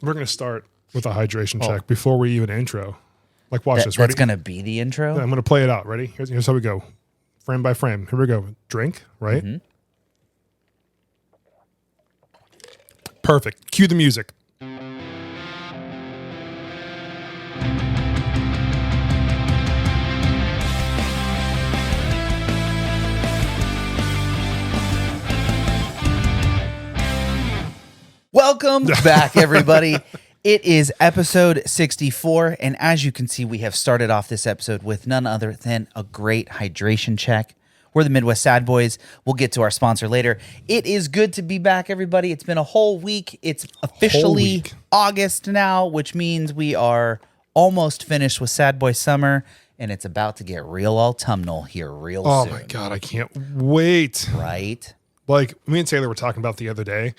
We're going to start with a hydration check before we even intro. Like, watch this. Ready? That's going to be the intro? Yeah, I'm going to play it out. Ready? Here's how we go. Frame by frame. Here we go. Drink, right? Mm-hmm. Perfect. Cue the music. Welcome back, everybody. It is episode 64, and as you can see, we have started off this episode with none other than a great hydration check. We're the Midwest Sad Boys. We'll get to our sponsor later. It is good to be back, everybody. It's been a whole week. It's officially August now, which means we are almost finished with Sad Boy Summer, and it's about to get real autumnal here real soon. Oh, my God. I can't wait. Right? Like, me and Taylor were talking about the other day.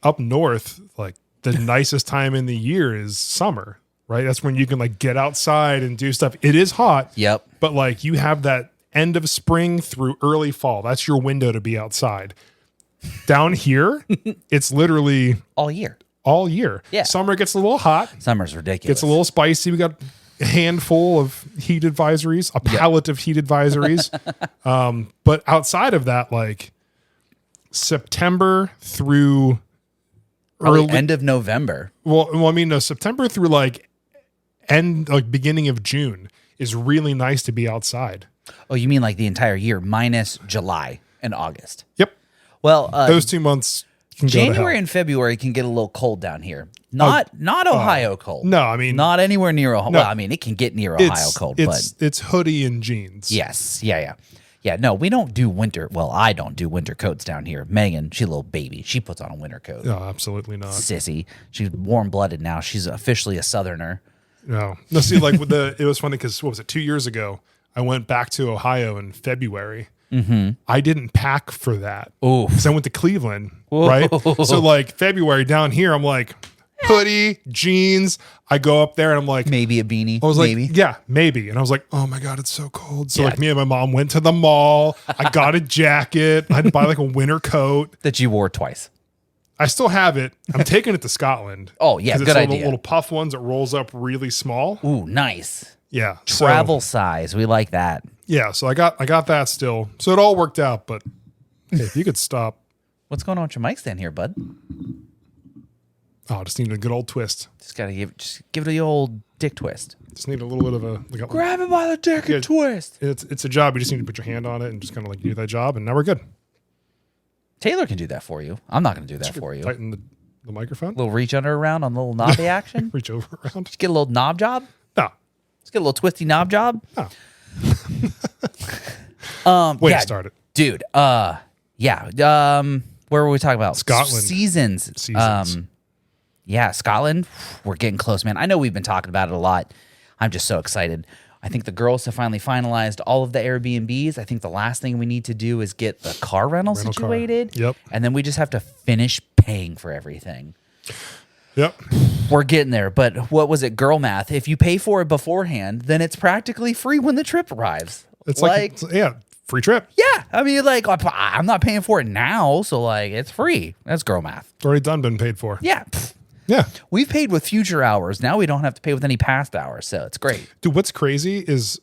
Up north, like, the nicest time in the year is summer, right? That's when you can, like, get outside and do stuff. It is hot. Yep. But, like, you have that end of spring through early fall. That's your window to be outside. Down here, it's literally all year. All year. Yeah. Summer gets a little hot. Summer's ridiculous. Gets a little spicy. We got a handful of heat advisories, a pallet of heat advisories. But outside of that, like, September through early end of November. Well, I mean, no, September through beginning of June is really nice to be outside. Oh, you mean like the entire year minus July and August? Yep. Well, those 2 months can January and February can get a little cold down here. Not Ohio cold. No, I mean not anywhere near Ohio. No, well, I mean it can get near Ohio cold, but it's hoodie and jeans. Yes. Yeah, no, we don't do winter. Well, I don't do winter coats down here. Megan, she's a little baby. She puts on a winter coat. No, absolutely not. Sissy. She's warm-blooded now. She's officially a Southerner. No, see, like it was funny because what was it? 2 years ago, I went back to Ohio in February. Mm-hmm. I didn't pack for that because I went to Cleveland, right? So like February down here, I'm like hoodie, jeans. I go up there and I'm like, maybe a beanie. I was maybe. like, yeah, maybe. And I was like, oh my God, it's so cold. So like me and my mom went to the mall. I got a jacket. I had to buy like a winter coat that you wore twice. I still have it. I'm taking it to Scotland. Oh yeah, good idea. The little puff ones. It rolls up really small. Ooh, nice. Yeah, travel size. We like that. Yeah, so I got that still. So it all worked out. But hey, if you could stop. What's going on with your mic stand here, bud? Oh, just need a good old twist. Just give it the old dick twist. Just need a little bit of a grab it by the dick and twist. It's a job. You just need to put your hand on it and just kind of like do that job, and now we're good. Taylor can do that for you. I'm not going to do that for you. Tighten the microphone. Little reach under around on the little knobby action. Reach over around. Just get a little knob job. No. Just get a little twisty knob job. No. Way to start it, dude. Yeah. Where were we talking about? Scotland. Seasons. Yeah, Scotland. We're getting close, man. I know we've been talking about it a lot. I'm just so excited. I think the girls have finally finalized all of the Airbnbs. I think the last thing we need to do is get the car rental situated. Yep. And then we just have to finish paying for everything. Yep. We're getting there. But what was it? Girl math. If you pay for it beforehand, then it's practically free when the trip arrives. It's like free trip. Yeah. I mean, like, I'm not paying for it now. So, like, it's free. That's girl math. It's already done, been paid for. Yeah. Yeah. We've paid with future hours. Now we don't have to pay with any past hours. So it's great. Dude, what's crazy is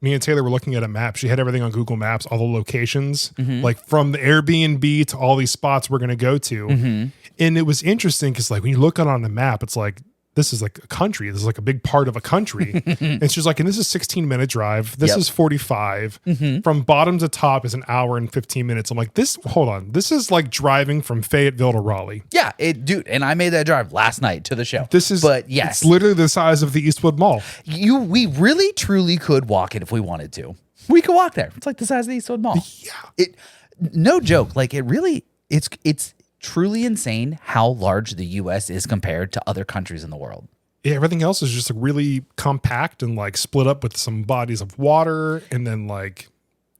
me and Taylor were looking at a map. She had everything on Google Maps, all the locations, like from the Airbnb to all these spots we're going to go to. Mm-hmm. And it was interesting because like when you look at it on the map, it's like, this is like a country. This is like a big part of a country. And she's like, and this is 16-minute drive. This is 45. Mm-hmm. From bottom to top is an hour and 15 minutes. I'm like, hold on. This is like driving from Fayetteville to Raleigh. Yeah, dude. And I made that drive last night to the show. But yes, it's literally the size of the Eastwood Mall. We really, truly could walk it if we wanted to. We could walk there. It's like the size of the Eastwood Mall. Yeah. No joke. Like it really, it's truly insane how large the U.S. is compared to other countries in the world. Yeah, everything else is just like really compact and like split up with some bodies of water, and then like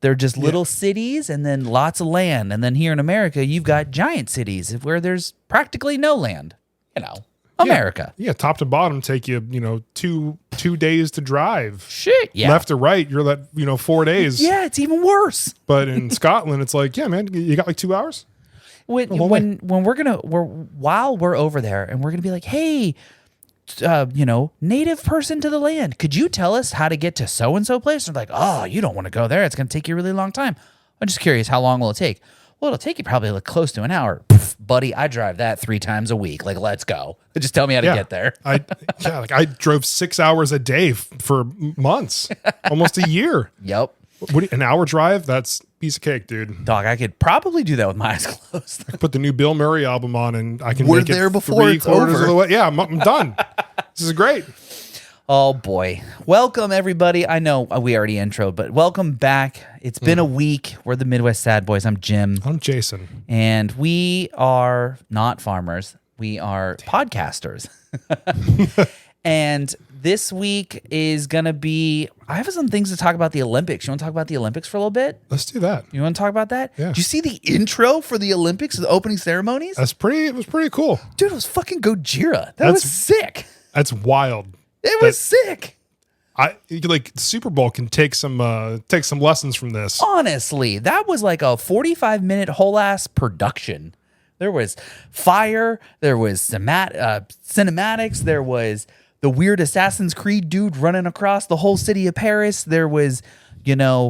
they're just little cities and then lots of land. And then here in America, you've got giant cities where there's practically no land. You know, America. Yeah, top to bottom take you, 2 days to drive. Shit, yeah. Left to right, you're 4 days. Yeah, it's even worse. But in Scotland, it's like, yeah, man, you got like 2 hours. when while we're over there and we're gonna be like, hey, native person to the land, could you tell us how to get to so and so place? And they're like, oh, you don't want to go there. It's gonna take you a really long time. I'm just curious, how long will it take? Well, it'll take you probably like close to an hour. Pff, buddy, I drive that 3 times a week. Like, let's go. Just tell me how to get there. I drove 6 hours a day for months, almost a year. Yep. An hour drive? That's a piece of cake, dude. Dog, I could probably do that with my eyes closed. I put the new Bill Murray album on, and I can We're make it there before it's 3/4 over. of the way. Yeah, I'm done. This is great. Oh boy. Welcome everybody. I know we already introed, but welcome back. It's been a week. We're the Midwest Sad Boys. I'm Jim. I'm Jason. And we are not farmers. We are podcasters. And this week is going to be, I have some things to talk about the Olympics. You want to talk about the Olympics for a little bit? Let's do that. You want to talk about that? Yeah. Did you see the intro for the Olympics, the opening ceremonies? It was pretty cool. Dude, it was fucking Gojira. That was sick. That's wild. It was sick. Super Bowl can take some lessons from this. Honestly, that was like a 45-minute whole ass production. There was fire, there was cinematics, there was the weird Assassin's Creed dude running across the whole city of Paris. There was, the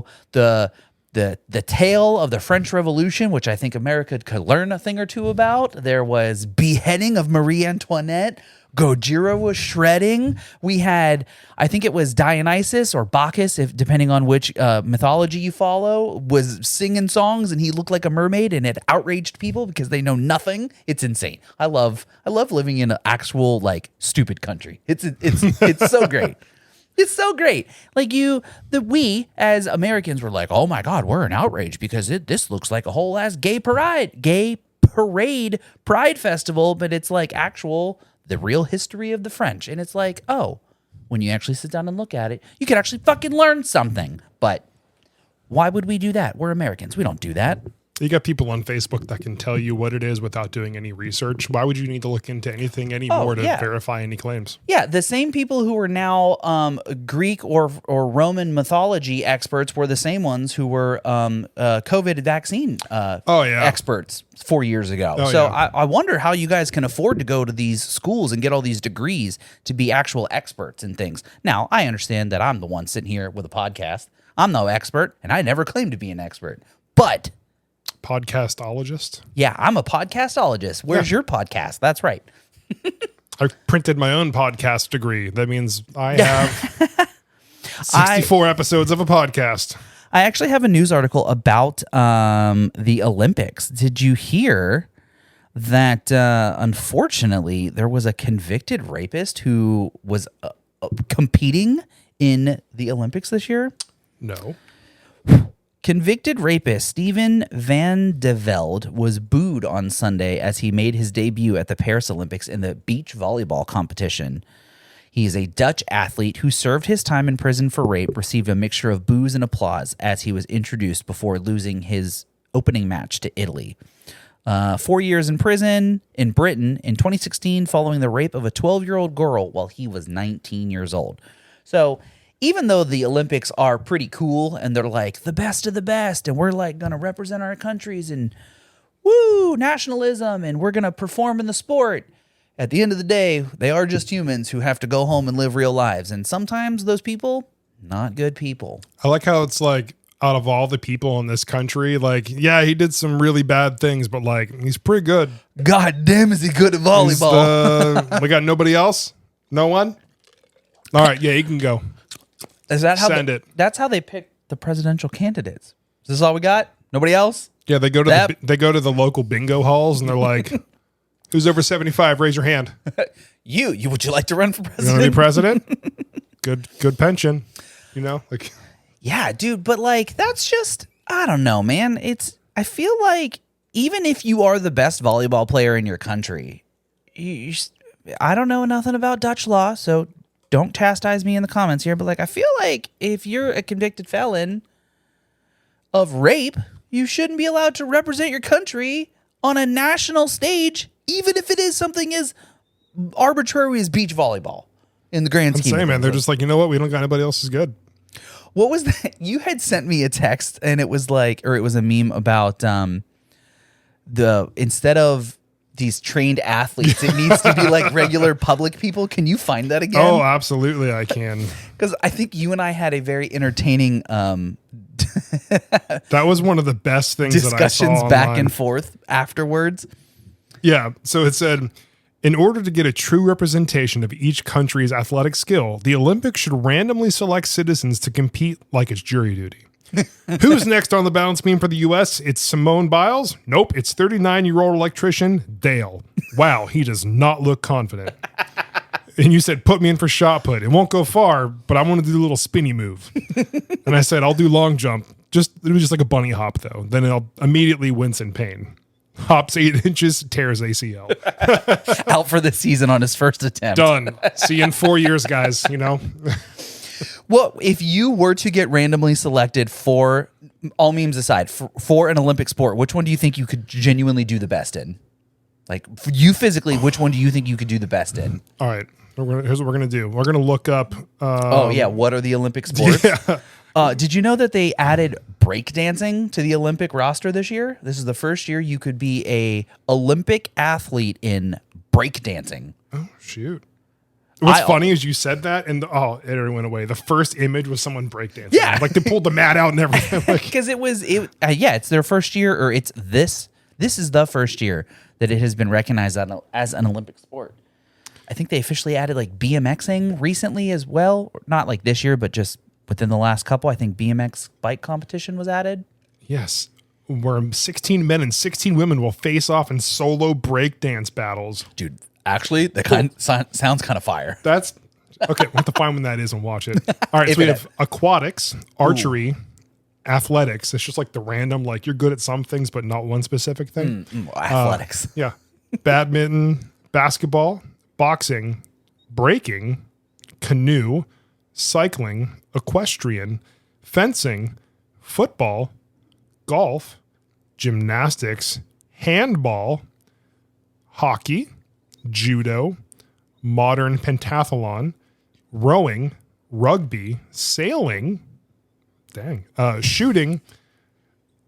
tale of the French Revolution, which I think America could learn a thing or two about. There was beheading of Marie Antoinette. Gojira was shredding. We had, I think it was Dionysus or Bacchus, if depending on which mythology you follow, was singing songs, and he looked like a mermaid, and it outraged people because they know nothing. It's insane. I love living in an actual like stupid country. It's so great. It's so great. Like we as Americans were like, oh my God, we're an outrage because this looks like a whole ass gay parade pride festival, but it's like the real history of the French. And it's like, oh, when you actually sit down and look at it, you can actually fucking learn something. But why would we do that? We're Americans. We don't do that. You got people on Facebook that can tell you what it is without doing any research. Why would you need to look into anything anymore to verify any claims? Yeah, the same people who are now Greek or Roman mythology experts were the same ones who were COVID vaccine experts 4 years ago. I wonder how you guys can afford to go to these schools and get all these degrees to be actual experts in things. Now, I understand that I'm the one sitting here with a podcast. I'm no expert, and I never claimed to be an expert. But podcastologist? Yeah, I'm a podcastologist. Where's your podcast? That's right. I printed my own podcast degree. That means I have 64 episodes of a podcast. I actually have a news article about the Olympics. Did you hear that unfortunately there was a convicted rapist who was competing in the Olympics this year? No. Convicted rapist Steven Van de Velde was booed on Sunday as he made his debut at the Paris Olympics in the beach volleyball competition. He is a Dutch athlete who served his time in prison for rape, received a mixture of boos and applause as he was introduced before losing his opening match to Italy. 4 years in prison in Britain in 2016 following the rape of a 12-year-old girl while he was 19 years old. So even though the Olympics are pretty cool and they're like the best of the best and we're like going to represent our countries and woo, nationalism, and we're going to perform in the sport, at the end of the day, they are just humans who have to go home and live real lives. And sometimes those people, not good people. I like how it's like out of all the people in this country, like, yeah, he did some really bad things, but like, he's pretty good. God damn, is he good at volleyball? We got nobody else? No one? All right, yeah, you can go. Is that how that's how they pick the presidential candidates? Is this all we got? Nobody else? Yeah, they go to the local bingo halls and they're like, "Who's over 75? Raise your hand." You would you like to run for president? You want to be president? Good pension. Like. Yeah, dude, but like that's just, I don't know, man. I feel like even if you are the best volleyball player in your country, I don't know nothing about Dutch law, so don't chastise me in the comments here, but like I feel like if you're a convicted felon of rape, you shouldn't be allowed to represent your country on a national stage, even if it is something as arbitrary as beach volleyball in the grand scheme. I'm saying, man, they're just like, you know what? We don't got anybody else is good. What was that? You had sent me a text and it was like, or it was a meme about instead of these trained athletes, it needs to be like regular public people. Can you find that again? Oh, absolutely, I can. Because I think you and I had a very entertaining That was one of the best things discussions that I saw back online. and forth afterwards. Yeah. So it said, in order to get a true representation of each country's athletic skill, the Olympics should randomly select citizens to compete like it's jury duty. Who's next on the balance beam for the U.S.? It's Simone Biles? Nope. It's 39-year-old electrician Dale. Wow, he does not look confident. And you said, put me in for shot put. It won't go far, but I want to do a little spinny move. And I said, I'll do long jump. It was just like a bunny hop, though. Then I'll immediately wince in pain. Hops 8 inches, tears ACL. Out for the season on his first attempt. Done. See you in 4 years, guys. You know? Well, if you were to get randomly selected for, all memes aside, for an Olympic sport, which one do you think you could genuinely do the best in? Like, for you physically, which one do you think you could do the best in? All right. Here's what we're going to do. We're going to look up. What are the Olympic sports? Yeah. Did you know that they added breakdancing to the Olympic roster this year? This is the first year you could be a Olympic athlete in breakdancing. Oh, shoot. What's funny is you said that and it went away. The first image was someone breakdancing. Yeah. Like they pulled the mat out and everything. Like, Because it's their first year, or this is the first year that it has been recognized as an Olympic sport. I think they officially added like BMXing recently as well. Not like this year, but just within the last couple. I think BMX bike competition was added. yes. Where 16 men and 16 women will face off in solo breakdance battles. Dude, actually, that sounds kind of fire. That's okay. We'll have to find when that is and watch it. All right. If So we it- have aquatics, archery, athletics. It's just like the random, like you're good at some things, but not one specific thing. Athletics. Yeah. Badminton, basketball, boxing, breaking, canoe, cycling, equestrian, fencing, football, golf, gymnastics, handball, hockey, judo, modern pentathlon, rowing, rugby, sailing, shooting,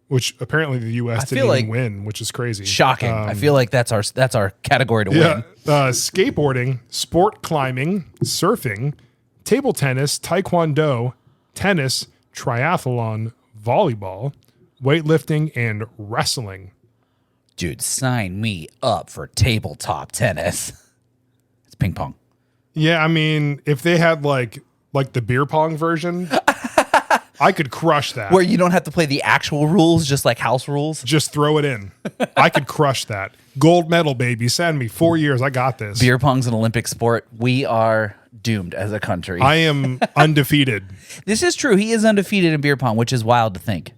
which apparently the U.S. feel didn't like- even win, which is crazy. Shocking. I feel like that's our category to Yeah, win. skateboarding, sport climbing, surfing, table tennis, taekwondo, tennis, triathlon, volleyball, weightlifting, and wrestling. Dude, sign me up for tabletop tennis. It's ping pong. Yeah, I mean, if they had like the beer pong version, I could crush that. Where you don't have to play the actual rules, just like house rules. Just throw it in. I could crush that. Gold medal, baby. Send me 4 years. I got this. Beer pong's an Olympic sport. We are doomed as a country. I am undefeated. This is true. He is undefeated in beer pong, which is wild to think.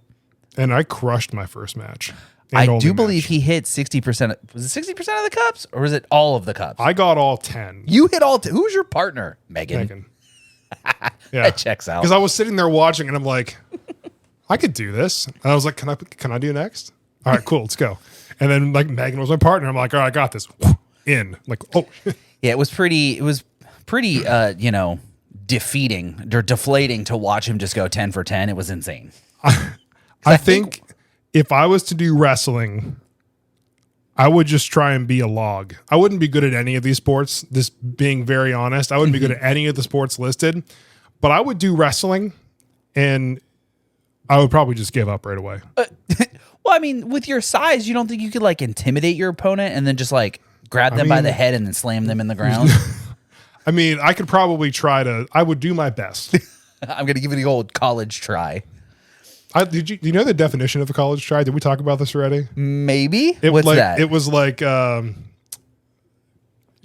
And I crushed my first match. and I only do believe match. he hit 60%. Was it 60% of the cups, or was it all of the cups? I got all 10. You hit all. Who's your partner? Megan. Megan. Yeah. That checks out. Because I was sitting there watching and I'm like, I could do this. And I was like, can I do next? All right, cool, let's go. And then like Megan was my partner. I'm like, all right, I got this. In. Like, oh. Yeah, it was pretty, defeating or deflating to watch him just go 10 for 10. It was insane. I think if I was to do wrestling, I would just try and be a log. I wouldn't be good at any of these sports, this being very honest. I wouldn't be good at any of the sports listed, but I would do wrestling and I would probably just give up right away. Well, I mean, with your size, you don't think you could like intimidate your opponent and then just like grab them by the head and then slam them in the ground? I mean, I could probably I would do my best. I'm going to give it the old college try. Do you know the definition of a college try? Did we talk about this already? Maybe? What's like, that? It was like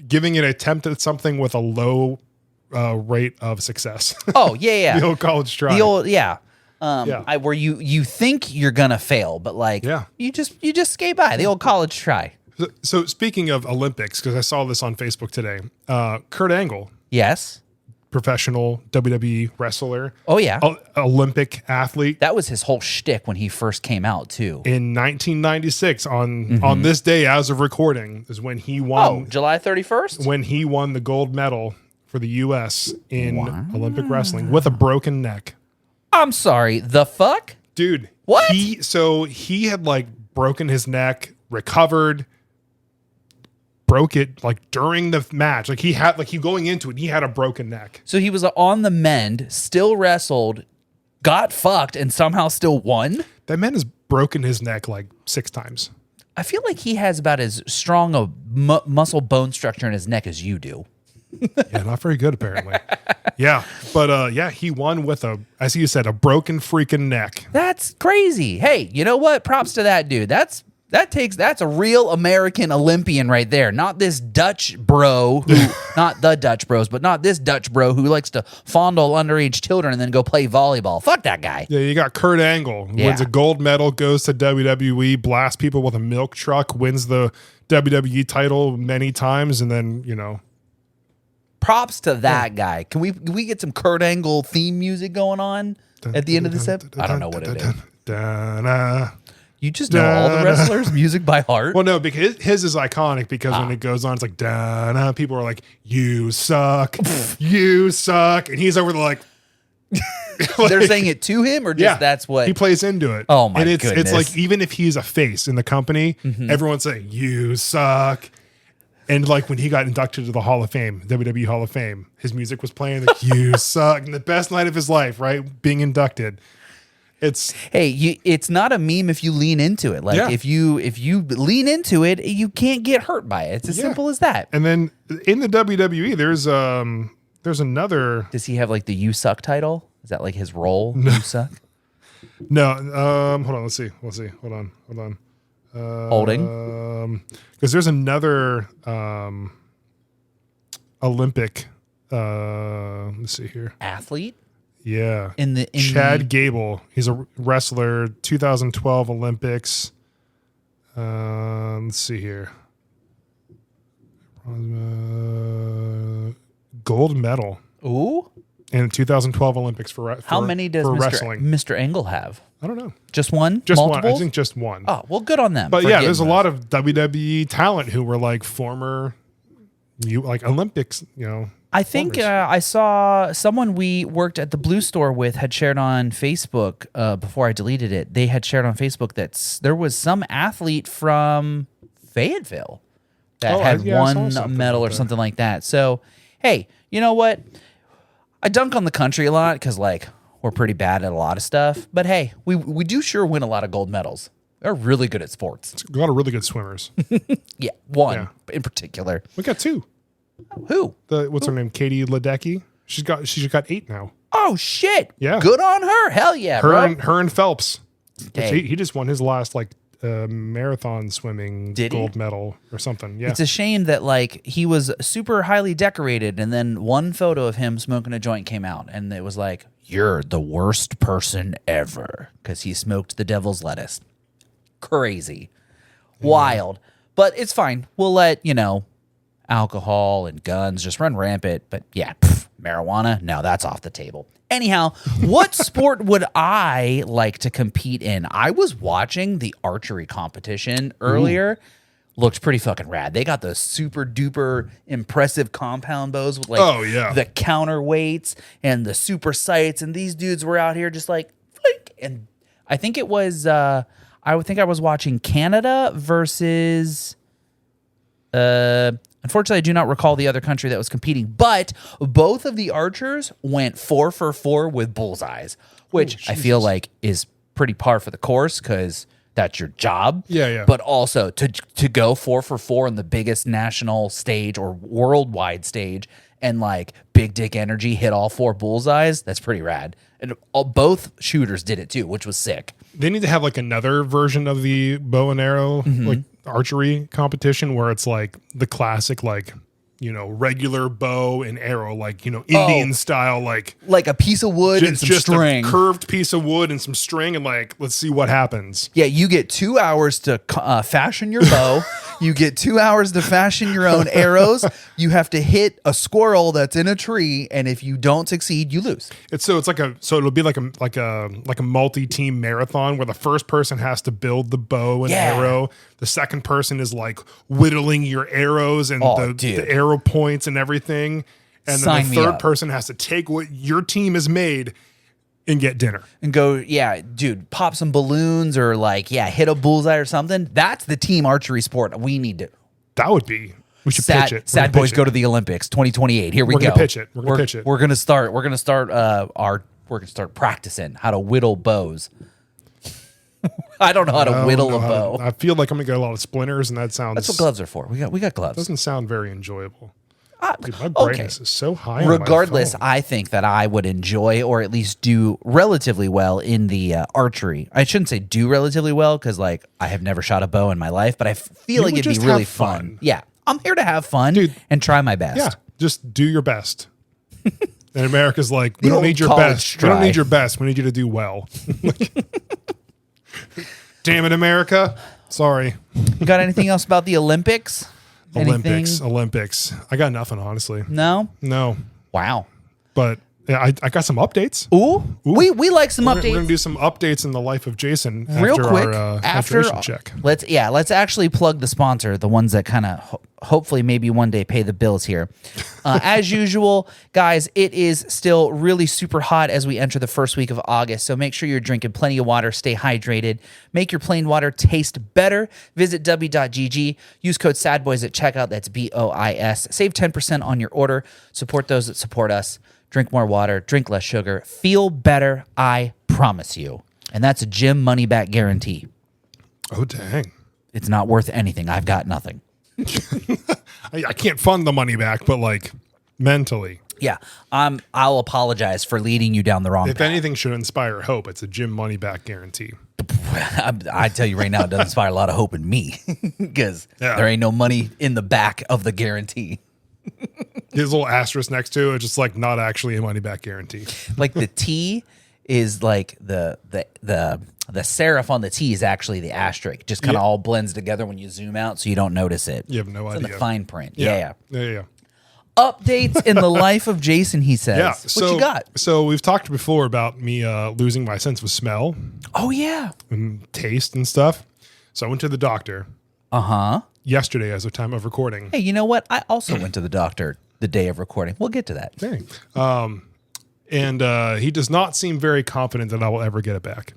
giving an attempt at something with a low rate of success. Oh, yeah. The old college try. Yeah. Yeah. Where you think you're going to fail, but like, Yeah. you just skate by. The old college try. So speaking of Olympics, because I saw this on Facebook today, Kurt Angle, Yes. professional WWE wrestler, Oh, yeah. Olympic athlete, That was his whole shtick when he first came out, too. in 1996 on this day as of recording is when he won. July 31st? When he won the gold medal for the U.S. in Olympic wrestling with a broken neck. I'm sorry. The fuck? Dude. What? He had like broken his neck recovered, broke it like during the match. Like he going into it, he had a broken neck. So he was on the mend, still wrestled, got fucked, and somehow still won. That man has broken his neck like 6 times. I feel like he has about as strong a muscle bone structure in his neck as you do. Yeah, not very good apparently. Yeah, but he won with as you said, a broken freaking neck. That's crazy. Hey, you know what? Props to that dude. That's a real American Olympian right there. Not this Dutch bro who, not the Dutch bros, but not this Dutch bro who likes to fondle underage children and then go play volleyball. Fuck that guy. Yeah, you got Kurt Angle, who wins a gold medal, goes to WWE, blasts people with a milk truck, wins the WWE title many times, and then, Props to that guy. Can we get some Kurt Angle theme music going on at the end of this episode? I don't know what it is. You just know all the wrestlers' music by heart? Well, no, because his is iconic because when it goes on, it's like, da-na, people are like, you suck, you suck. And he's over the like They're saying it to him or just that's what? He plays into it. Oh, my goodness. goodness. It's like, even if he's a face in the company, everyone's saying, you suck. And like when he got inducted to the Hall of Fame, WWE Hall of Fame, his music was playing, like, you suck. And the best night of his life, right? Being inducted. It's not a meme if you lean into it. Like if you lean into it, you can't get hurt by it. It's as simple as that. And then in the WWE, there's another. Does he have like the "You Suck" title? Is that like his role? No. You suck. No. Hold on. Let's see. Hold on. Holding. Because there's another Olympic. Let's see here. Athlete. Yeah. Chad Gable. He's a wrestler. 2012 Olympics. Let's see here. Gold medal. Ooh. In the 2012 Olympics for how many does Mr. Angle have? I don't know. Just one? Just Multiples? one. I think just one. Oh, well, good on them. But yeah, there's a lot of WWE talent who were like former, Olympics, I think I saw someone we worked at the Blue Store with had shared on Facebook before I deleted it. They had shared on Facebook that there was some athlete from Fayetteville that had won a medal or something like that. So, hey, you know what? I dunk on the country a lot because, we're pretty bad at a lot of stuff. But, hey, we do sure win a lot of gold medals. They're really good at sports. A lot of really good swimmers. Yeah, one in particular. We got 2. Who? What's her name? Katie Ledecky. She's got 8 now. Oh shit! Yeah, good on her. Hell yeah, her and Phelps. Hey. He just won his last marathon swimming gold medal or something. Yeah, it's a shame that he was super highly decorated, and then one photo of him smoking a joint came out, and it was like, "You're the worst person ever" because he smoked the devil's lettuce. Crazy, wild, but it's fine. We'll let alcohol and guns just run rampant, but marijuana, no, that's off the table. Anyhow, what sport would I like to compete in? I was watching the archery competition earlier. Ooh. Looked pretty fucking rad. They got those super duper impressive compound bows with the counterweights and the super sights, and these dudes were out here just flick. And I think it was I was watching Canada versus unfortunately, I do not recall the other country that was competing, but both of the archers went 4 for 4 with bullseyes, which I feel like is pretty par for the course because that's your job. Yeah. But also to go 4 for 4 on the biggest national stage or worldwide stage and big dick energy hit all 4 bullseyes, that's pretty rad. And both shooters did it too, which was sick. They need to have another version of the bow and arrow archery competition where it's the classic regular bow and arrow Indian style like a piece of wood and some string, a curved piece of wood and some string, and let's see what happens. Yeah, you get 2 hours to fashion your bow. You get 2 hours to fashion your own arrows. You have to hit a squirrel that's in a tree, and if you don't succeed, you lose. It'll be like a multi-team marathon where the first person has to build the bow and arrow. The second person is whittling your arrows and the arrow points and everything. And then the third person has to take what your team has made and get dinner. And go, yeah, dude, pop some balloons or like, yeah, hit a bullseye or something. That's the team archery sport we need to. That would be. We should pitch it. Sad boys go to the Olympics 2028. Here we go. We're gonna pitch it. We're gonna pitch it. We're gonna start practicing how to whittle bows. I don't know how to whittle a bow. I feel like I'm gonna get a lot of splinters, and that sounds. That's what gloves are for. We got gloves. Doesn't sound very enjoyable. Dude, my brightness is so high. Regardless, on my phone. I think that I would enjoy or at least do relatively well in the archery. I shouldn't say do relatively well because like I have never shot a bow in my life, but I feel like would it'd be just really have fun. Yeah, I'm here to have fun Dude. and try my best. Yeah, just do your best. And America's like, we The don't need old your college best. We don't try. need your best. We need you to do well. Damn it, America. Sorry. You got anything else about the Olympics? Olympics. I got nothing, honestly. No. No. Wow. But yeah, I got some updates. Ooh. We like some We're updates. going to do some updates in the life of Jason Real after quick our after hydration check. Let's actually plug the sponsor, the ones that kind of hopefully maybe one day pay the bills here. As usual, guys, it is still really super hot as we enter the first week of August, so make sure you're drinking plenty of water, stay hydrated, make your plain water taste better. Visit w.gg, use code SADBOYS at checkout, that's BOIS. Save 10% on your order, support those that support us. Drink more water, drink less sugar, feel better, I promise you. And that's a gym money back guarantee. Oh, dang. It's not worth anything. I've got nothing. I can't fund the money back, but like mentally. Yeah, I'll apologize for leading you down the wrong If path. anything should inspire hope, it's a gym money back guarantee. I tell you right now, it doesn't inspire a lot of hope in me because Yeah. there ain't no money in the back of the guarantee. His little asterisk next to it, just like not actually a money back guarantee. Like the T is like the serif on the T is actually the asterisk. Just kind of all blends together when you zoom out, so you don't notice it. You have no It's idea. in the fine print. Yeah. Yeah. Updates in the life of Jason. He says. Yeah. What you got? So we've talked before about me losing my sense of smell Oh yeah. and taste and stuff. So I went to the doctor yesterday as of time of recording. Hey, you know what? I also went to the doctor the day of recording. We'll get to that. Dang. And he does not seem very confident that I will ever get it back.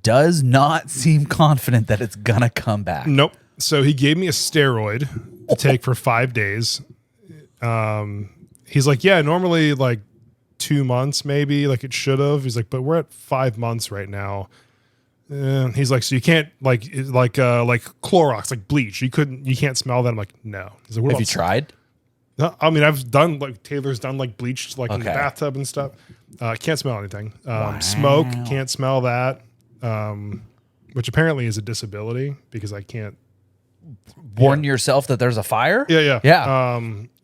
Does not seem confident that it's gonna come back. Nope. So he gave me a steroid to take for 5 days. He's like, yeah, normally like 2 months, maybe like it should have. He's like, but we're at 5 months right now. He's like, so you can't like Clorox, like bleach. You can't smell that. I'm like, no. He's like, what Have about you tried? No, I mean, I've done like Taylor's done like bleach like in the Okay. bathtub and stuff. Can't smell anything. Smoke, can't smell that. Which apparently is a disability because I can't. Warn yourself that there's a fire? Yeah. Yeah.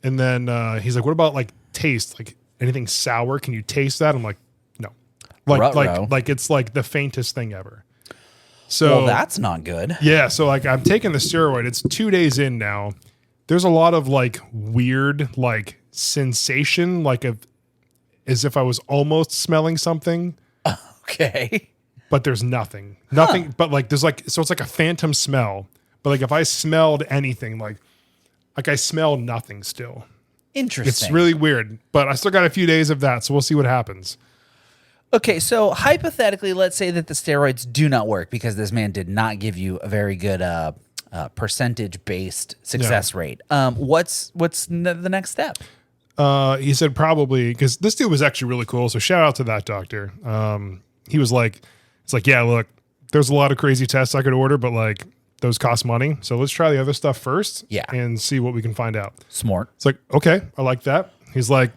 And then he's like, what about like taste? Like anything sour? Can you taste that? I'm like, no. Ruh-roh. Like it's like the faintest thing ever. So Well, that's not good. yeah, so like I'm taking the steroid. It's 2 days in now. There's a lot of like weird like sensation, like as if I was almost smelling something, Okay. but there's nothing. Nothing, but like there's like, so it's like a phantom smell. But like if I smelled anything, like I smell nothing still. Interesting. It's really weird, but I still got a few days of that, so we'll see what happens. Okay, so hypothetically, let's say that the steroids do not work because this man did not give you a very good percentage-based success rate. What's the next step? He said probably, because this dude was actually really cool, so shout out to that doctor. He was like, it's like, yeah, look, there's a lot of crazy tests I could order, but like those cost money. So let's try the other stuff first and see what we can find out. Smart. It's like, okay, I like that. He's like,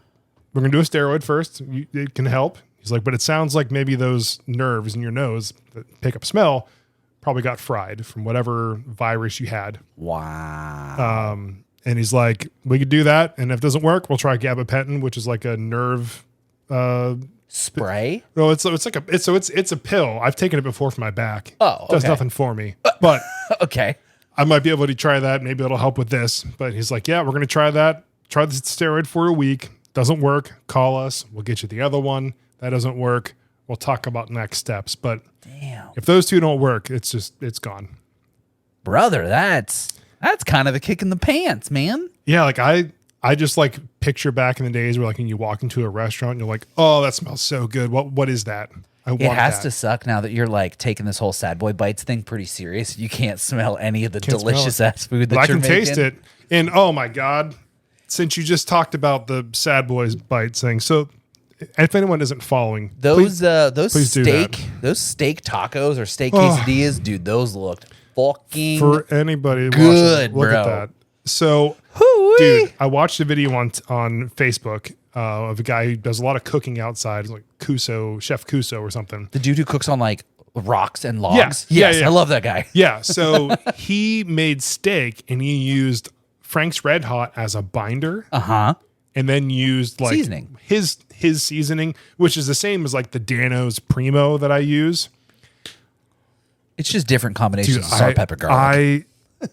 we're going to do a steroid first. It can help. He's like, but it sounds like maybe those nerves in your nose that pick up smell probably got fried from whatever virus you had. Wow. And he's like, we could do that. And if it doesn't work, we'll try gabapentin, which is like a nerve. Spray? No, it's like it's a pill. I've taken it before for my back. Oh, It does okay. nothing for me, but Okay. I might be able to try that. Maybe it'll help with this. But he's like, yeah, we're going to try that. Try the steroid for a week. Doesn't work. Call us. We'll get you the other one. That doesn't work. We'll talk about next steps. But Damn. if those two don't work, it's gone. Brother, that's kind of the kick in the pants, man. Yeah. Like I just like picture back in the days where like when you walk into a restaurant and you're like, oh, that smells so good. What is that? I want It has that. to suck now that you're like taking this whole Sad Boy Bites thing pretty serious. You can't smell any of the Can't smell delicious it. ass food that But I you're can making. taste it. And oh my God, since you just talked about the Sad Boys Bites thing. So if anyone isn't following, Those please do that. steak tacos or steak quesadillas, dude, those looked fucking for anybody good, watching, look bro. at that. So, Hoo-wee. dude, I watched a video on Facebook of a guy who does a lot of cooking outside, like Chef Kuso or something. The dude who cooks on like rocks and logs. Yes. Yes, Yeah. I love that guy. Yeah, so he made steak and he used Frank's Red Hot as a binder, and then used like Seasoning. his seasoning, which is the same as like the Dano's Primo that I use. It's just different combinations Dude, of salt, pepper, garlic.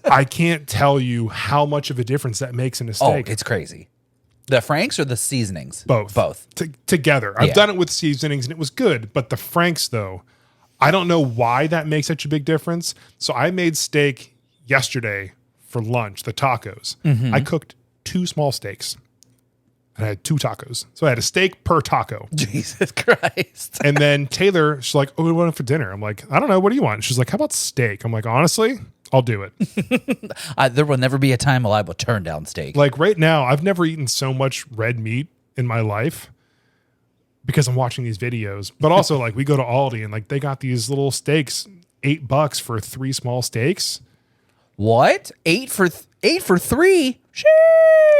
I can't tell you how much of a difference that makes in a Oh, steak. it's crazy. The Franks or the seasonings? Both. Both. Together. I've Yeah. done it with seasonings and it was good, but the Franks though, I don't know why that makes such a big difference. So I made steak yesterday for lunch, the tacos. Mm-hmm. I cooked 2 small steaks. And I had 2 tacos. So I had a steak per taco. Jesus Christ. And then Taylor, she's like, oh, what do you want for dinner? I'm like, I don't know. What do you want? She's like, how about steak? I'm like, honestly, I'll do it. There will never be a time when I will turn down steak. Like right now, I've never eaten so much red meat in my life because I'm watching these videos. But also, like, we go to Aldi and like they got these little steaks, $8 for 3 small steaks. What? 8 for 3? Sheesh.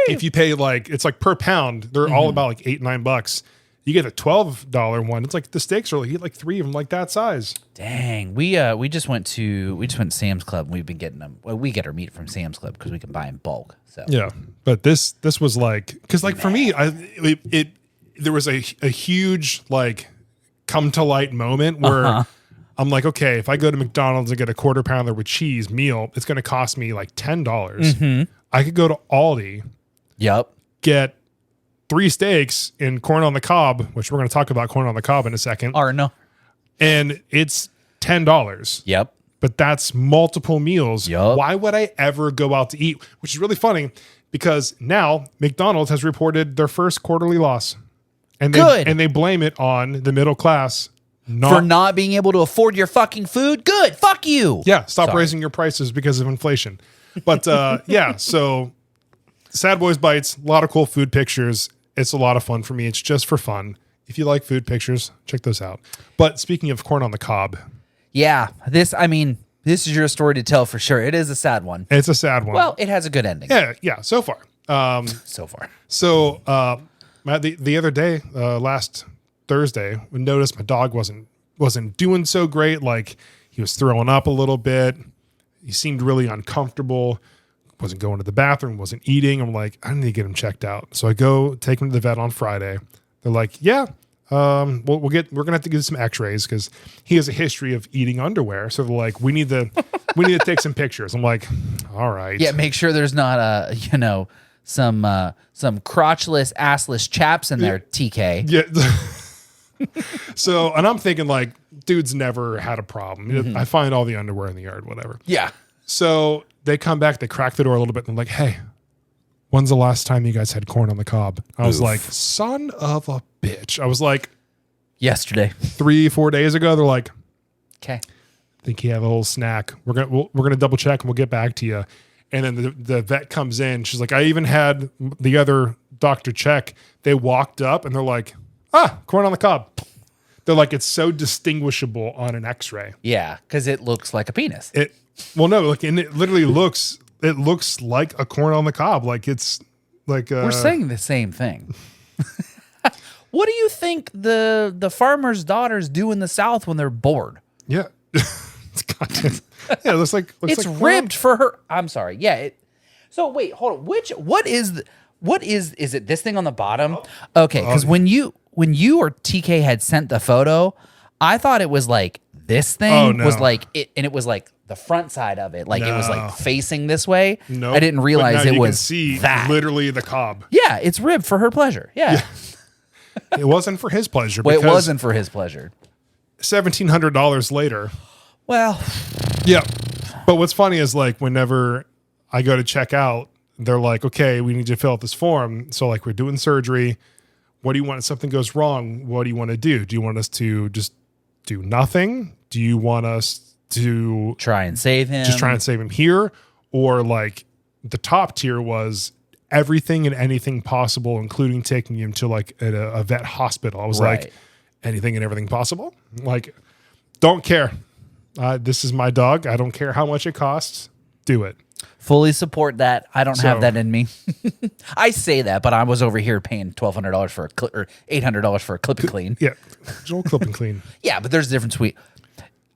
If you pay like it's like per pound, they're all about like $8-9. You get a $12 one. It's like the steaks are like you get like 3 of them like that size. Dang, we just went to Sam's Club. And we've been getting them. Well, we get our meat from Sam's Club because we can buy in bulk. So Yeah, but this was like because like for me, there was a huge like come to light moment where I'm like, okay, if I go to McDonald's and get a quarter pounder with cheese meal, it's going to cost me like $10. I could go to Aldi, Yep. get 3 steaks and corn on the cob, which we're going to talk about corn on the cob in a second, Or no. and it's $10. Yep. But that's multiple meals. Yup. Why would I ever go out to eat? Which is really funny because now McDonald's has reported their first quarterly loss. And Good. they blame it on the middle class. For not being able to afford your fucking food? Good. Fuck you. Yeah, stop Sorry. raising your prices because of inflation. But yeah, so Sad Boys Bites, a lot of cool food pictures. It's a lot of fun for me. It's just for fun. If you like food pictures, check those out. But speaking of corn on the cob, Yeah. This is your story to tell for sure. It is a sad one. it's a sad one. Well, it has a good ending yeah, so far. so far. So the other day, last Thursday, we noticed my dog wasn't doing so great. Like he was throwing up a little bit. He seemed really uncomfortable. Wasn't going to the bathroom. Wasn't eating. I'm like, I need to get him checked out. So I go take him to the vet on Friday. They're like, yeah, we're gonna have to get some X-rays because he has a history of eating underwear. So they're like, we need to take some pictures. I'm like, all right. Yeah, make sure there's not some crotchless, assless chaps in there, TK. Yeah. So, and I'm thinking like, dude's never had a problem. I find all the underwear in the yard, whatever. Yeah. So they come back, they crack the door a little bit and they're like, hey, when's the last time you guys had corn on the cob? I was like, son of a bitch. I was like, Yesterday. 3-4 days ago. They're like, Okay. I think he had a little snack. We're gonna double check and we'll get back to you. And then the vet comes in. She's like, I even had the other doctor check. They walked up and they're like, corn on the cob. They're like, it's so distinguishable on an X-ray. Yeah, because it looks like a penis. And it literally looks like a corn on the cob. Like it's like We're saying the same thing. What do you think the farmers' daughters do in the South when they're bored? yeah. It looks like It's corn. ribbed for her. I'm sorry. Yeah. So wait, hold on. What is it this thing on the bottom? Okay, because when you or TK had sent the photo, I thought it was like this thing was like it, and it was like the front side of it, like it was like facing this way. No, I didn't realize it was see that. literally the cob. Yeah, it's ribbed for her pleasure. Yeah. It wasn't for his pleasure. Well, it because wasn't for his pleasure. $1,700 later. Well, Yeah. But what's funny is like whenever I go to check out, they're like, okay, we need you to fill out this form. So like, we're doing surgery. What do you want if something goes wrong? What do you want to do? Do you want us to just do nothing? Do you want us to try and save him? Just try and save him here? Or like the top tier was everything and anything possible, including taking him to like a vet hospital. I was like, anything and everything possible? Like, don't care. This is my dog. I don't care how much it costs. Do it. Fully support that. I don't have that in me. I say that, but I was over here paying $1,200 for or $800 for a clip and clean. Yeah, Joel clip and clean. Yeah, but there's a difference between.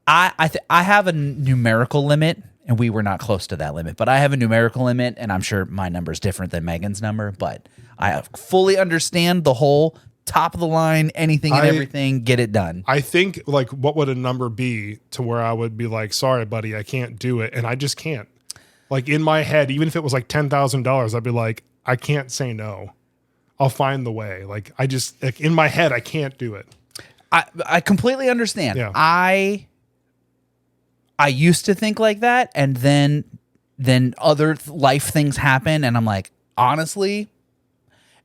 I have a numerical limit, and we were not close to that limit. But I have a numerical limit, and I'm sure my number is different than Megan's number. But I fully understand the whole top of the line, anything and everything, get it done. I think like, what would a number be to where I would be like, sorry, buddy, I can't do it, and I just can't. Like in my head, even if it was like $10,000, I'd be like, I can't say no. I'll find the way. Like I just like in my head, I can't do it. I completely understand. Yeah. I used to think like that, and then other life things happen, and I'm like, honestly,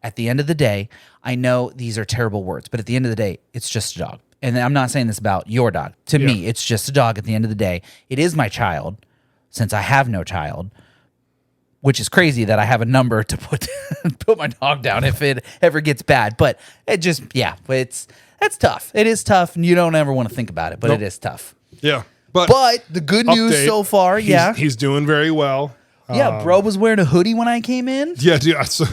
at the end of the day, I know these are terrible words, but at the end of the day, it's just a dog. And I'm not saying this about your dog. To me, it's just a dog at the end of the day. It is my child. Since I have no child, which is crazy that I have a number to put my dog down if it ever gets bad. But it just, that's tough. It is tough, and you don't ever want to think about it, but it is tough. Yeah. But the good news so far, he's doing very well. Yeah, bro was wearing a hoodie when I came in. Yeah, dude. So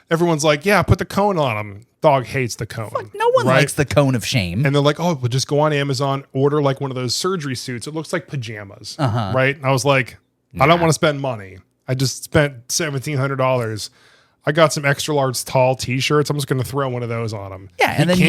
everyone's like, yeah, put the cone on him. Dog hates the cone. Fuck, no one likes the cone of shame. And they're like, oh, we'll just go on Amazon, order like one of those surgery suits. It looks like pajamas, right? And I was like, I don't want to spend money. I just spent $1,700. I got some extra large tall t-shirts. I'm just going to throw one of those on him. Yeah, and then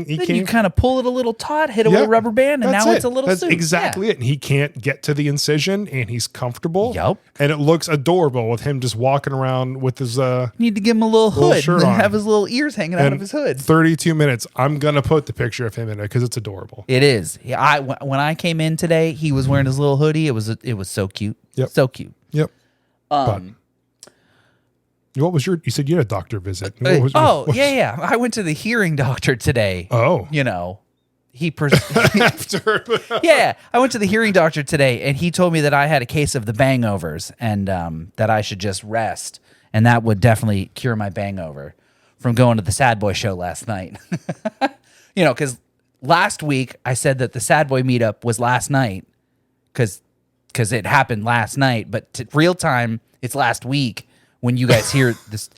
you kind of pull it a little taut, hit it with a rubber band, and now it's a little suit. That's exactly it. And he can't get to the incision, and he's comfortable. Yep. And it looks adorable with him just walking around with his need to give him a little hood shirt and on. have his little ears hanging out of his hood. 32 minutes. I'm going to put the picture of him in it because it's adorable. It is. Yeah, when I came in today, he was wearing his little hoodie. It was so cute. Yep. So cute. Yep. What was you said you had a doctor visit. Yeah. I went to the hearing doctor today. Oh. You know, After. Yeah, I went to the hearing doctor today, and he told me that I had a case of the bangovers, and that I should just rest, and that would definitely cure my bangover from going to the Sad Boy show last night. You know, because last week I said that the Sad Boy meetup was last night, because it happened last night, but real time, it's last week. When you guys hear this,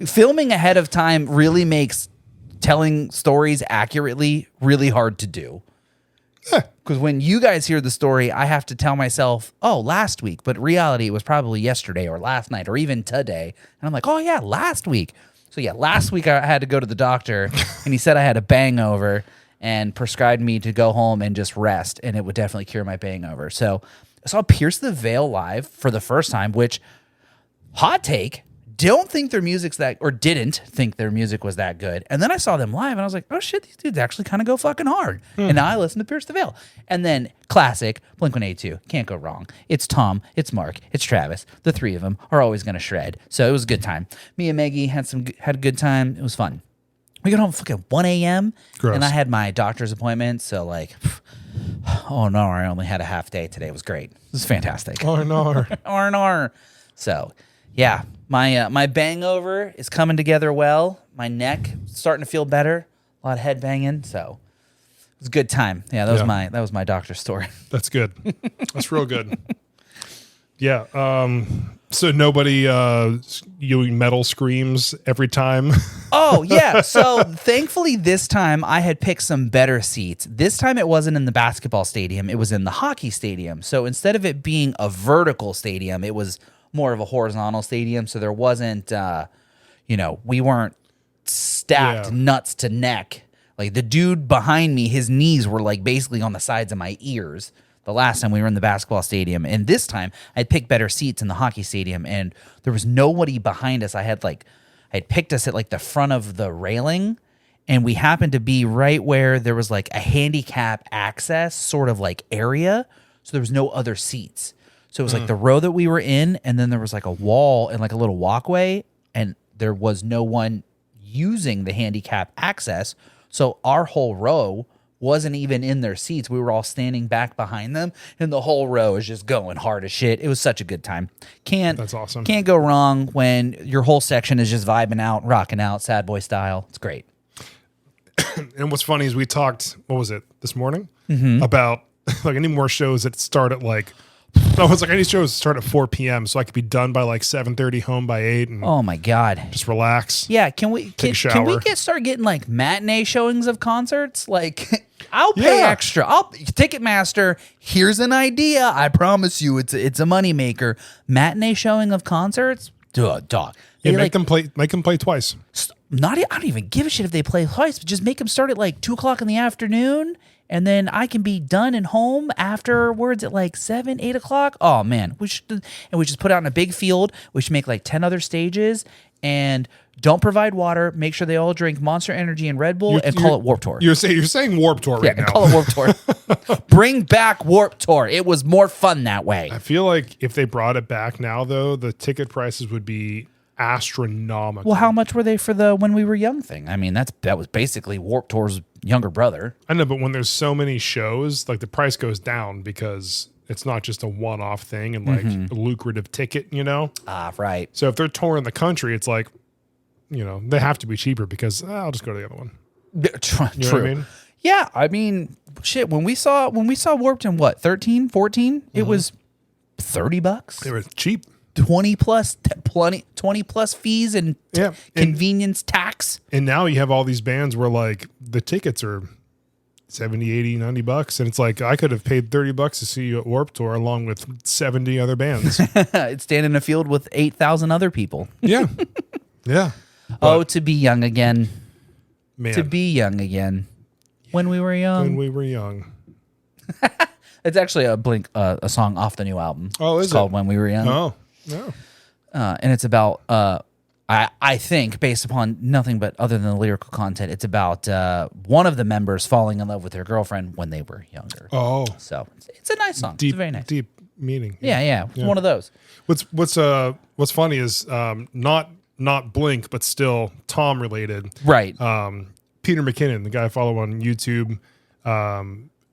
filming ahead of time really makes telling stories accurately really hard to do. Because when you guys hear the story, I have to tell myself, oh, last week. But reality, it was probably yesterday or last night or even today. And I'm like, oh, yeah, last week. So, yeah, last week I had to go to the doctor, and he said I had a bangover and prescribed me to go home and just rest, and it would definitely cure my bangover. So I saw Pierce the Veil live for the first time, which... hot take, didn't think their music was that good. And then I saw them live and I was like, oh shit, these dudes actually kind of go fucking hard. And now I listen to Pierce the Veil. And then classic, Blink-182, can't go wrong. It's Tom, it's Mark, it's Travis. The three of them are always going to shred. So it was a good time. Me and Maggie had a good time. It was fun. We got home fucking 1 a.m. Gross. And I had my doctor's appointment. So like, oh no, I only had a half day today. It was great. It was fantastic. Oh no. R&R. So... yeah, my bangover is coming together well. My neck starting to feel better. A lot of head banging, so it was a good time. Yeah, that was my doctor's story. That's good. That's real good. Yeah. So nobody metal screams every time. Oh yeah. So thankfully this time I had picked some better seats. This time it wasn't in the basketball stadium. It was in the hockey stadium. So instead of it being a vertical stadium, it was more of a horizontal stadium, so there wasn't, we weren't stacked nuts to neck. Like the dude behind me, his knees were like basically on the sides of my ears the last time we were in the basketball stadium. And this time I'd picked better seats in the hockey stadium, and there was nobody behind us. I had picked us at like the front of the railing, and we happened to be right where there was like a handicap access sort of like area. So there was no other seats. So it was like the row that we were in, and then there was like a wall and like a little walkway, and there was no one using the handicap access. So our whole row wasn't even in their seats. We were all standing back behind them, and the whole row is just going hard as shit. It was such a good time. That's awesome. Can't go wrong when your whole section is just vibing out, rocking out, sad boy style. It's great. And what's funny is we talked, what was it, this morning? About like any more shows that start at like, no, it's like any shows start at 4 p.m. so I could be done by like 7:30, home by 8, and Oh my God. just relax. Yeah, can we Take a can we shower. start getting like matinee showings of concerts? Like I'll pay Yeah. extra. I'll Ticketmaster, here's an idea. I promise you it's a moneymaker. Matinee showing of concerts? Dog. Yeah, They, make them play twice. I don't even give a shit if they play twice, but just make them start at like 2:00 in the afternoon, and then I can be done and home afterwards at like 7, 8 o'clock. Oh man, we just put out in a big field. We should make like 10 other stages, and don't provide water. Make sure they all drink Monster Energy and Red Bull, and call it Warp Tour. You're saying Warp Tour right Yeah, now. and call it Warp Tour. Bring back Warp Tour. It was more fun that way. I feel like if they brought it back now, though, the ticket prices would be astronomical. Well, how much were they for the When We Were Young thing? I mean, that was basically Warp Tour's younger brother. I know, but when there's so many shows, like the price goes down because it's not just a one-off thing and like a lucrative ticket, you know? Ah, right. So if they're touring the country, it's like, you know, they have to be cheaper because I'll just go to the other one. True. You know what I mean? Yeah, I mean, shit. When we saw Warped in what 13, 14, it was $30. They were cheap. 20 plus fees and Yeah. And, convenience tax. and now you have all these bands where like the tickets are 70, 80, 90 bucks. And it's like, I could have paid 30 bucks to see you at Warped Tour along with 70 other bands. It's standing in a field with 8,000 other people. Yeah. Yeah. Oh, to be young again. Man. To be young again. When we were young. when we were young. It's actually a Blink, a song off the new album. Oh, is it's called it? When We Were Young. Oh, no. And it's about I think based upon nothing but other than the lyrical content, it's about one of the members falling in love with their girlfriend when they were younger. Oh, So it's a nice song. deep, It's very nice. deep meaning. Yeah. It's one of those. What's funny is not Blink, but still Tom related. Right. Peter McKinnon, the guy I follow on YouTube,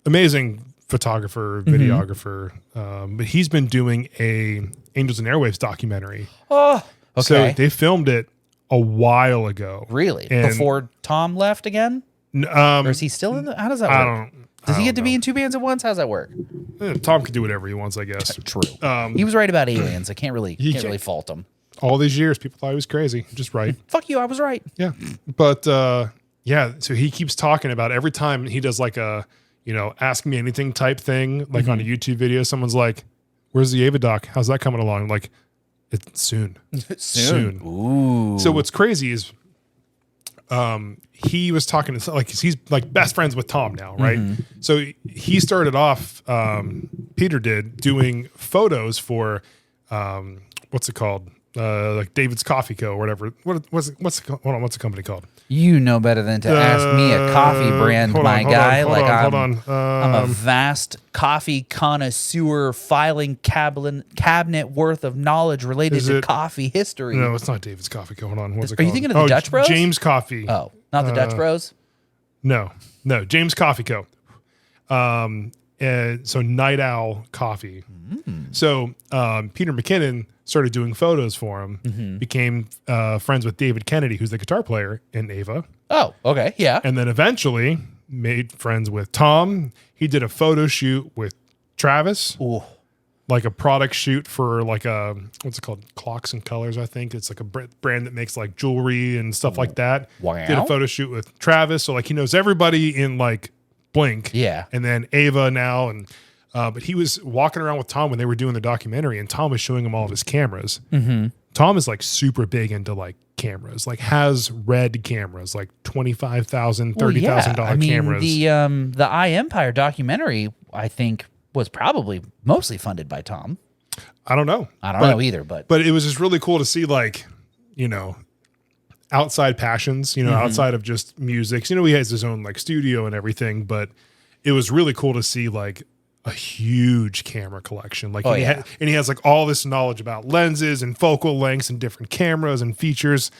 amazing photographer, videographer. But he's been doing a Angels and Airwaves documentary. Oh, okay. So they filmed it a while ago. Really? And- Before Tom left again? Or is he still in the? How does that work? I don't. Does he I get to don't be in two bands at once? How's that work? know. Tom can do whatever he wants, I guess. True. He was right about aliens. I can't really can't- really fault him. All these years, people thought he was crazy. Just right. Fuck you, I was right. Yeah. But yeah, so he keeps talking about every time he does like a, ask me anything type thing, like on a YouTube video, someone's like, where's the Ava doc? How's that coming along? I'm like, it's soon. Soon. Ooh. So what's crazy is he was talking to like, 'cause he's like best friends with Tom now, right? So he started off, Peter did, doing photos for what's it called? Like David's Coffee Co. or whatever. What's the company called? You know better than to ask me a coffee brand, hold my on, guy. hold on. I'm a vast coffee connoisseur, filing cabinet worth of knowledge related Is to it- coffee history. No, it's not David's Coffee Co. Hold on. What's it Are you called? thinking of the Dutch Bros? James Coffee. Oh, not the Dutch Bros. No, James Coffee Co. And so Night Owl Coffee. So Peter McKinnon started doing photos for him, became friends with David Kennedy, who's the guitar player in Ava, Oh, okay, yeah. and then eventually made friends with Tom. He did a photo shoot with Travis, Ooh. like a product shoot for like a, what's it called? Clocks and Colors, I think. It's like a brand that makes like jewelry and stuff like that. Wow. Did a photo shoot with Travis. So like he knows everybody in like Blink. Yeah. And then Ava now. And but he was walking around with Tom when they were doing the documentary, and Tom was showing him all of his cameras. Tom is like super big into like cameras, like has red cameras, like $25,000, $30,000 I mean, cameras. The I Empire documentary, I think, was probably mostly funded by Tom. I don't know. I don't know either, but But it was just really cool to see, like, outside passions, outside of just music. He has his own like studio and everything, but it was really cool to see like a huge camera collection. Like, Oh, and, yeah. and he has like all this knowledge about lenses and focal lengths and different cameras and features.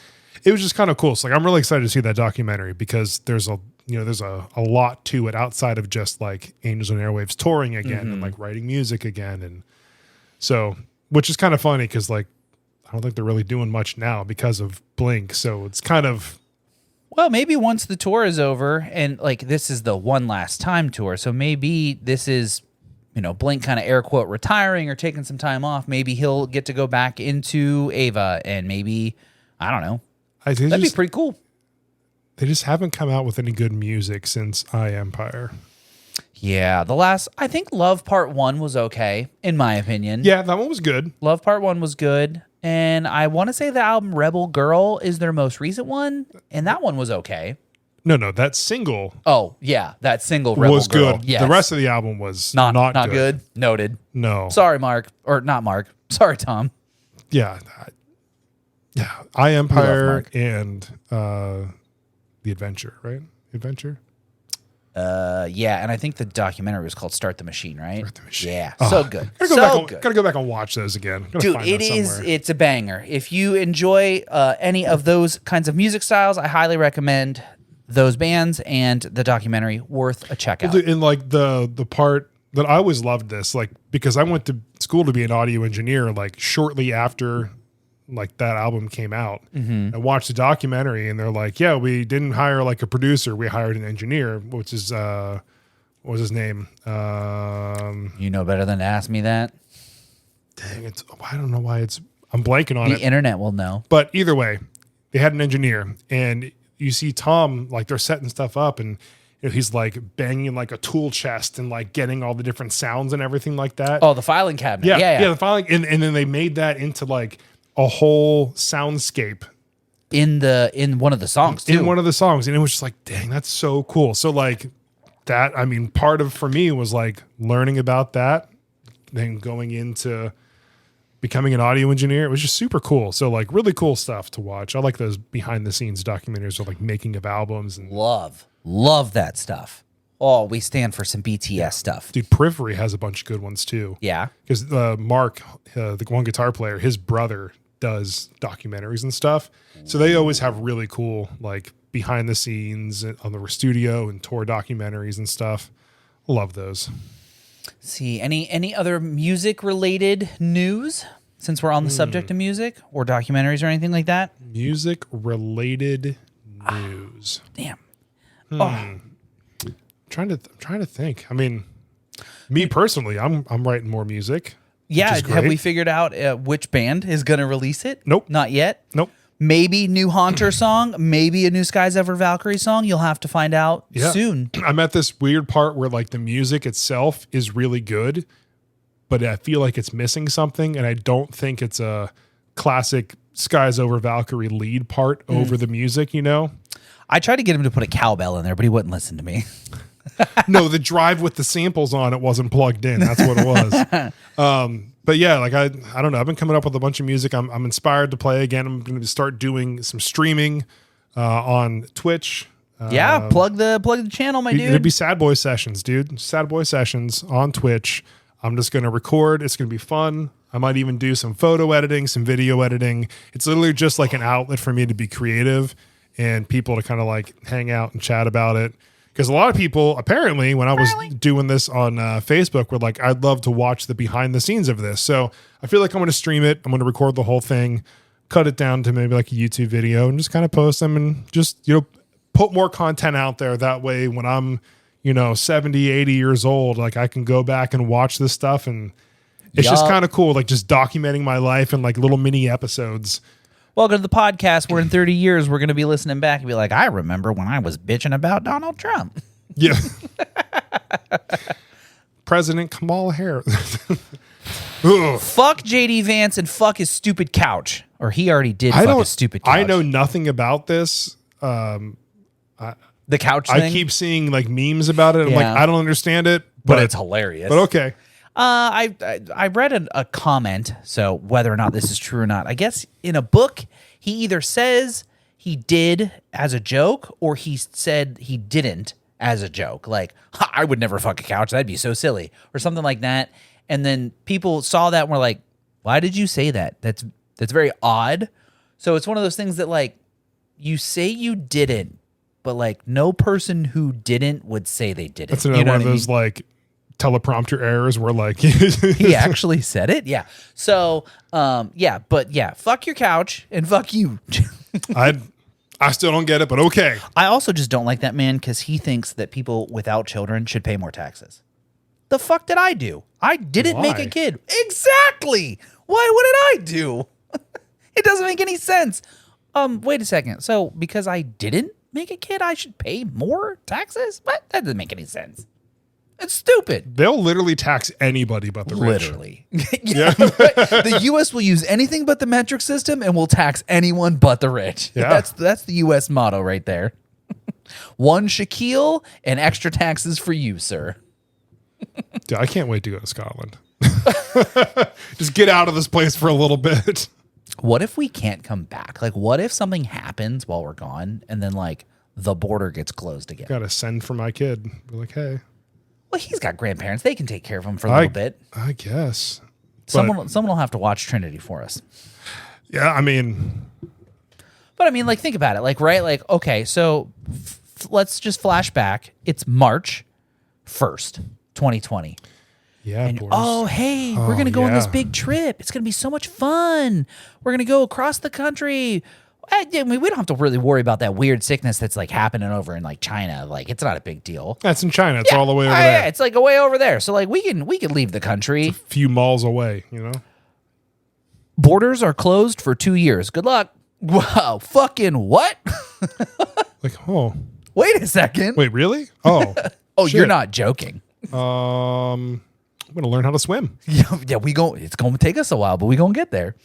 It was just kind of cool. So like, I'm really excited to see that documentary because there's a lot to it outside of just like Angels and Airwaves touring again and like writing music again. And so, which is kind of funny because like, I don't think they're really doing much now because of Blink. So it's kind of, Well, maybe once the tour is over and like this is the one last time tour. So maybe this is, Blink kind of air quote retiring or taking some time off. Maybe he'll get to go back into Ava and maybe, I don't know. That'd be pretty cool. They just haven't come out with any good music since I Empire. Yeah. I think Love Part 1 was okay, in my opinion. Yeah, that one was good. Love Part 1 was good. And I want to say the album Rebel Girl is their most recent one. And that one was okay. No, that single Oh, yeah. That single Rebel was Girl. good. Yes. The rest of the album was not not good. Noted. No. Sorry, Mark. Or not Mark. Sorry, Tom. Yeah. I Empire Mark. and The Adventure, right? Adventure? Yeah, and I think the documentary was called Start the Machine, right? Start the Machine. Yeah, Oh, so good. Gotta go back and watch those again. Gotta Dude, find it that is. somewhere. It's a banger. If you enjoy any of those kinds of music styles, I highly recommend those bands and the documentary. Worth a check out. In like the part that I always loved this, like because I went to school to be an audio engineer, like shortly after like that album came out. I watched the documentary and they're like, yeah, we didn't hire like a producer, we hired an engineer, which is what was his name? You know better than to ask me that. Dang, I don't know why I'm blanking on The it. internet will know. But either way, they had an engineer, and you see Tom, like they're setting stuff up, and he's like banging like a tool chest and like getting all the different sounds and everything like that. Oh, the filing cabinet. Yeah. the filing, and then they made that into like a whole soundscape In one of the songs too. in one of the songs, and it was just like, dang, that's so cool. So like that, I mean, part of for me was like learning about that, then going into becoming an audio engineer. It was just super cool. So like really cool stuff to watch. I like those behind the scenes documentaries of like making of albums and Love that stuff. Oh, we stand for some BTS stuff. dude, Periphery has a bunch of good ones too. Yeah. Because Mark, the one guitar player, his brother does documentaries and stuff. So they always have really cool like behind the scenes on the studio and tour documentaries and stuff. Love those. See, any other music related news since we're on the subject of music or documentaries or anything like that? Music related news. Damn. I'm trying to think. I mean, me personally, I'm writing more music. Yeah, which is have we great. figured out which band is going to release it? Nope. Not yet. Nope. Maybe new Haunter song, maybe a new Skies Ever Valkyrie song. You'll have to find out Yeah. soon. I'm at this weird part where like the music itself is really good, but I feel like it's missing something, and I don't think it's a classic Skies Over Valkyrie lead part over the music, you know? I tried to get him to put a cowbell in there, but he wouldn't listen to me. No, the drive with the samples on it wasn't plugged in. That's what it was. But yeah, like I don't know. I've been coming up with a bunch of music. I'm inspired to play again. I'm going to start doing some streaming on Twitch. Yeah, plug the channel, my It'd dude. be Sad Boy Sessions, dude. Sad Boy Sessions on Twitch. I'm just going to record. It's going to be fun. I might even do some photo editing, some video editing. It's literally just like an outlet for me to be creative and people to kind of like hang out and chat about it. Because a lot of people, apparently, when I was doing this on Facebook, were like, I'd love to watch the behind the scenes of this. So I feel like I'm going to stream it. I'm going to record the whole thing, cut it down to maybe like a YouTube video and just kind of post them and just, put more content out there. That way, when I'm, 70, 80 years old, like I can go back and watch this stuff. And it's just Yup. kind of cool, like just documenting my life in like little mini episodes. Welcome to the podcast where in 30 years we're going to be listening back and be like, I remember when I was bitching about Donald Trump. Yeah. President Kamala Harris. Ugh. Fuck JD Vance and fuck his stupid couch. Or he already did fuck his stupid couch. I know nothing about this. The couch thing. I keep seeing like memes about it. I'm like, Yeah. I don't understand it, but it's hilarious. But okay. I read a comment, so whether or not this is true or not, I guess in a book, he either says he did as a joke or he said he didn't as a joke. Like, I would never fuck a couch. That'd be so silly, or something like that. And then people saw that and were like, why did you say that? That's very odd. So it's one of those things that, like, you say you didn't, but like no person who didn't would say they did it. That's another one of those like teleprompter errors where like he actually said it. Yeah. So, fuck your couch and fuck you. I still don't get it, but okay. I also just don't like that man because he thinks that people without children should pay more taxes. The fuck did I do? I didn't make a kid. Exactly. Why? What did I do? It doesn't make any sense. Wait a second. So because I didn't make a kid, I should pay more taxes? What? That doesn't make any sense. It's stupid. They'll literally tax anybody but the rich. Literally. Yeah. The U.S. will use anything but the metric system and will tax anyone but the rich. Yeah. That's the U.S. motto right there. One Shaquille and extra taxes for you, sir. Dude, I can't wait to go to Scotland. Just get out of this place for a little bit. What if we can't come back? Like, what if something happens while we're gone and then, like, the border gets closed again? Gotta send for my kid. Be like, hey. Well, he's got grandparents. They can take care of him for a little bit. I guess. Someone will have to watch Trinity for us. Yeah, I mean. But, I mean, like, think about it. Like, right? Like, okay, so let's just flash back. It's March 1st, 2020. Yeah, And, oh, hey, we're going to go on this big trip. It's going to be so much fun. We're going to go across the country. I mean, we don't have to really worry about that weird sickness that's like happening over in like China. Like, it's not a big deal. That's in China. It's all the way over there. Yeah, it's like way over there. So like we can leave the country. It's a few malls away, you know? Borders are closed for 2 years. Good luck. Wow, fucking what? Like, oh. Wait a second. Wait, really? Oh. Oh, you're not joking. I'm going to learn how to swim. Yeah, it's going to take us a while, but we going to get there.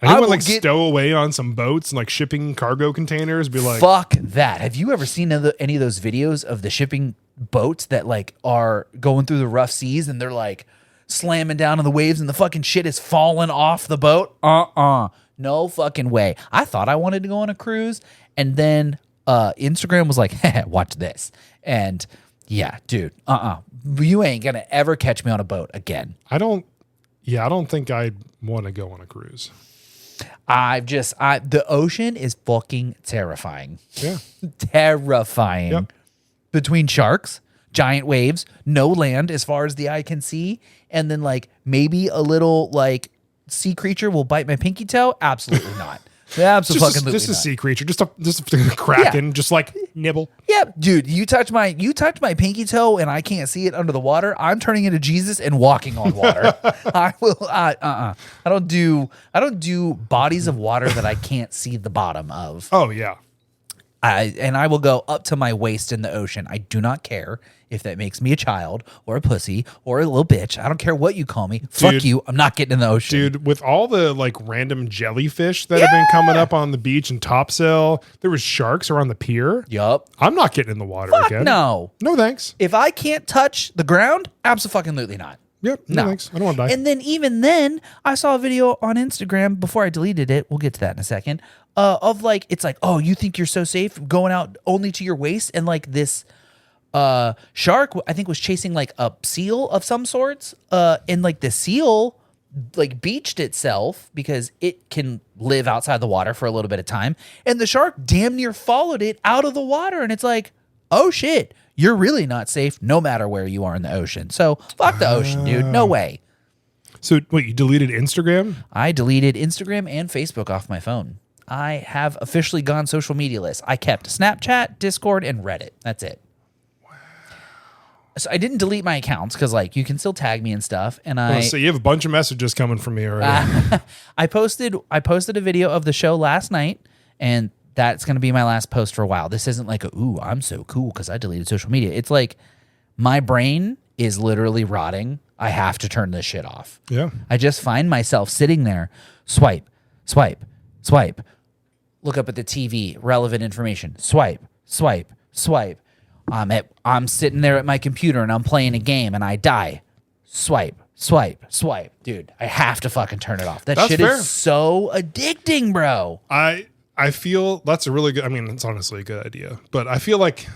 I would like stow away on some boats and like shipping cargo containers. Be like, fuck that. Have you ever seen any of those videos of the shipping boats that like are going through the rough seas and they're like slamming down on the waves and the fucking shit is falling off the boat? No fucking way. I thought I wanted to go on a cruise, and then Instagram was like, watch this. And yeah, dude, you ain't gonna ever catch me on a boat again. I don't think I'd want to go on a cruise. The ocean is fucking terrifying. Yeah. Terrifying. Yep. Between sharks, giant waves, no land as far as the eye can see, and then like maybe a little like sea creature will bite my pinky toe. Absolutely not. Absolutely just a sea creature, just a kraken, just like nibble. Yeah, dude, you touch my pinky toe and I can't see it under the water. I'm turning into Jesus and walking on water. I will. I don't do bodies of water that I can't see the bottom of. Oh yeah. I will go up to my waist in the ocean. I do not care if that makes me a child or a pussy or a little bitch. I don't care what you call me. Dude, fuck you. I'm not getting in the ocean. Dude, with all the like random jellyfish that have been coming up on the beach in Topsail, there was sharks around the pier. Yup. I'm not getting in the water again. No. No thanks. If I can't touch the ground, absolutely not. Yep. No thanks. I don't want to die. And then even then, I saw a video on Instagram before I deleted it. We'll get to that in a second. Of like, it's like, oh, you think you're so safe going out only to your waist, and like this shark, I think, was chasing like a seal of some sorts. And like the seal like beached itself because it can live outside the water for a little bit of time, and the shark damn near followed it out of the water. And it's like, oh shit, you're really not safe no matter where you are in the ocean. So fuck the ocean, dude. No way. So wait, you deleted Instagram? I deleted Instagram and Facebook off my phone. I have officially gone social media-less. I kept Snapchat, Discord, and Reddit. That's it. Wow. So I didn't delete my accounts because, like, you can still tag me and stuff. And so you have a bunch of messages coming from me already. I posted a video of the show last night, and that's going to be my last post for a while. This isn't like, ooh, I'm so cool because I deleted social media. It's like my brain is literally rotting. I have to turn this shit off. Yeah. I just find myself sitting there, swipe, swipe, swipe. Look up at the TV, relevant information. Swipe, swipe, swipe. I'm sitting there at my computer and I'm playing a game and I die. Swipe, swipe, swipe. Dude, I have to fucking turn it off. That's shit fair. is so addicting, bro. I I feel that's a really good, I mean, it's honestly a good idea, but I feel like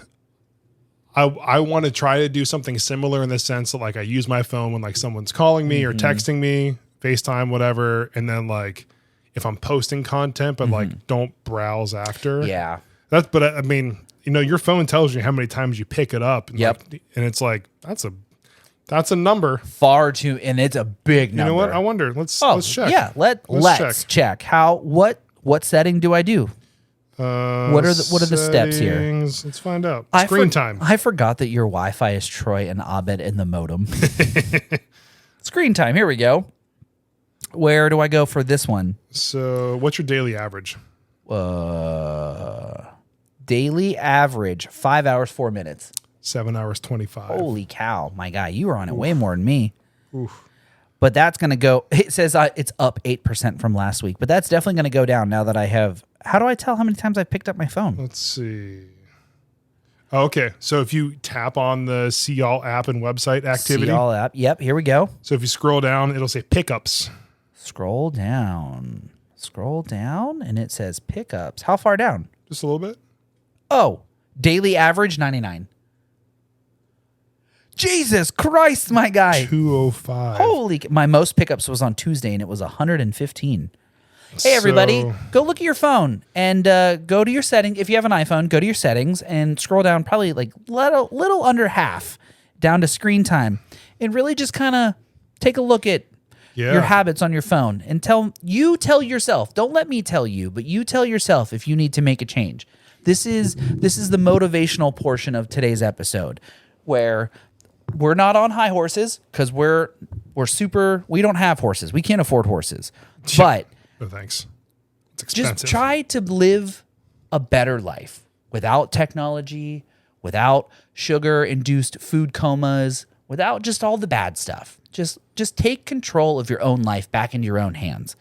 I want to try to do something similar in the sense that like I use my phone when like someone's calling me or texting me, FaceTime, whatever. And then like if I'm posting content, but like don't browse after. Yeah. But I mean, you know, your phone tells you how many times you pick it up. And Yep. like, and it's like, that's a number. Far too, and it's a big number. You know what? I wonder. Let's check. Yeah, let's check. What setting do I do? What are the steps here? Settings. Let's find out. Screen time. I forgot that your Wi-Fi is Troy and Abed in the modem. Screen time. Here we go. Where do I go for this one? So, what's your daily average? Daily average 5 hours 4 minutes. 7 hours 25. Holy cow, my guy, you were on it way more than me. Oof. But that's going to go. It says it's up 8% from last week, but that's definitely going to go down now that I have. How do I tell how many times I picked up my phone? Let's see. Okay, so if you tap on the See All app and website activity, See All app. Yep, here we go. so if you scroll down, it'll say pickups. Scroll down, and it says pickups. How far down? Just a little bit. Oh, daily average 99. Jesus Christ, my guy. 205. Holy, my most pickups was on Tuesday and it was 115. Hey, everybody, So- go look at your phone and go to your setting. If you have an iPhone, go to your settings and scroll down probably like little under half down to screen time and really just kind of take a look at your habits on your phone and tell yourself, don't let me tell you, but you tell yourself if you need to make a change. This is the motivational portion of today's episode where we're not on high horses because we don't have horses. We can't afford horses. But No thanks. It's expensive. just try to live a better life without technology, without sugar-induced food comas, without just all the bad stuff. Just take control of your own life back into your own hands.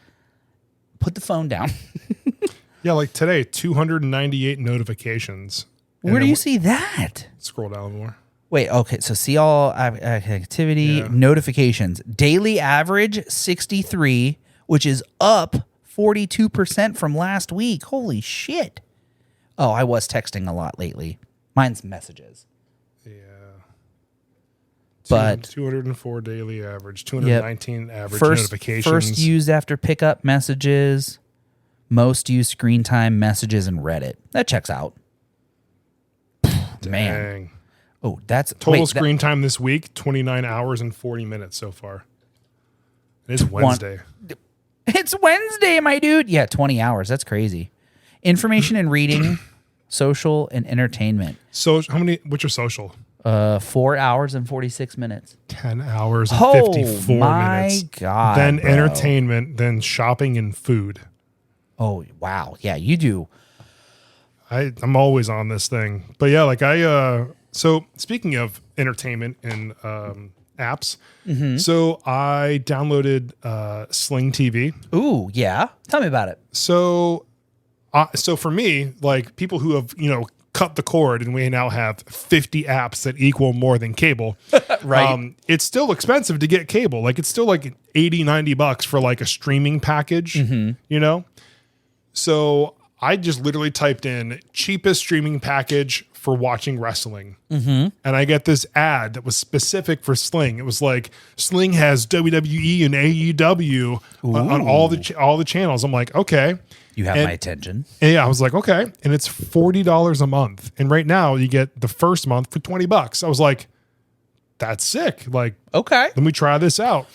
Put the phone down. Yeah, like today, 298 notifications. Where do you see that? Scroll down more. Wait, okay, so see all activity, notifications. Daily average 63, which is up 42% from last week. Holy shit. Oh, I was texting a lot lately. Mine's messages. Yeah. But 204 daily average, 219 average notifications. First used after pickup messages, most used screen time messages, and Reddit. That checks out. Man. Dang. Oh, that's Total screen time this week, 29 hours and 40 minutes so far. It is Wednesday. It's Wednesday, my dude. Yeah, 20 hours. That's crazy. Information and reading, social and entertainment. So what's your social? 4 hours and 46 minutes. 10 hours and Oh 54 my minutes. God, Then bro. entertainment, then shopping and food. Oh, wow. Yeah, you do. I'm always on this thing. But yeah, like so speaking of entertainment and apps, so I downloaded Sling TV. Ooh, yeah. Tell me about it. So for me, like people who have, cut the cord and we now have 50 apps that equal more than cable. Right. It's still expensive to get cable. Like it's still like $80-$90 for like a streaming package, So I just literally typed in cheapest streaming package for watching wrestling. And I get this ad that was specific for Sling. It was like Sling has WWE and AEW on all the channels. I'm like, okay. You have my attention. And yeah, I was like, okay. And it's $40 a month. And right now you get the first month for $20. I was like, that's sick. Like, Okay. let me try this out.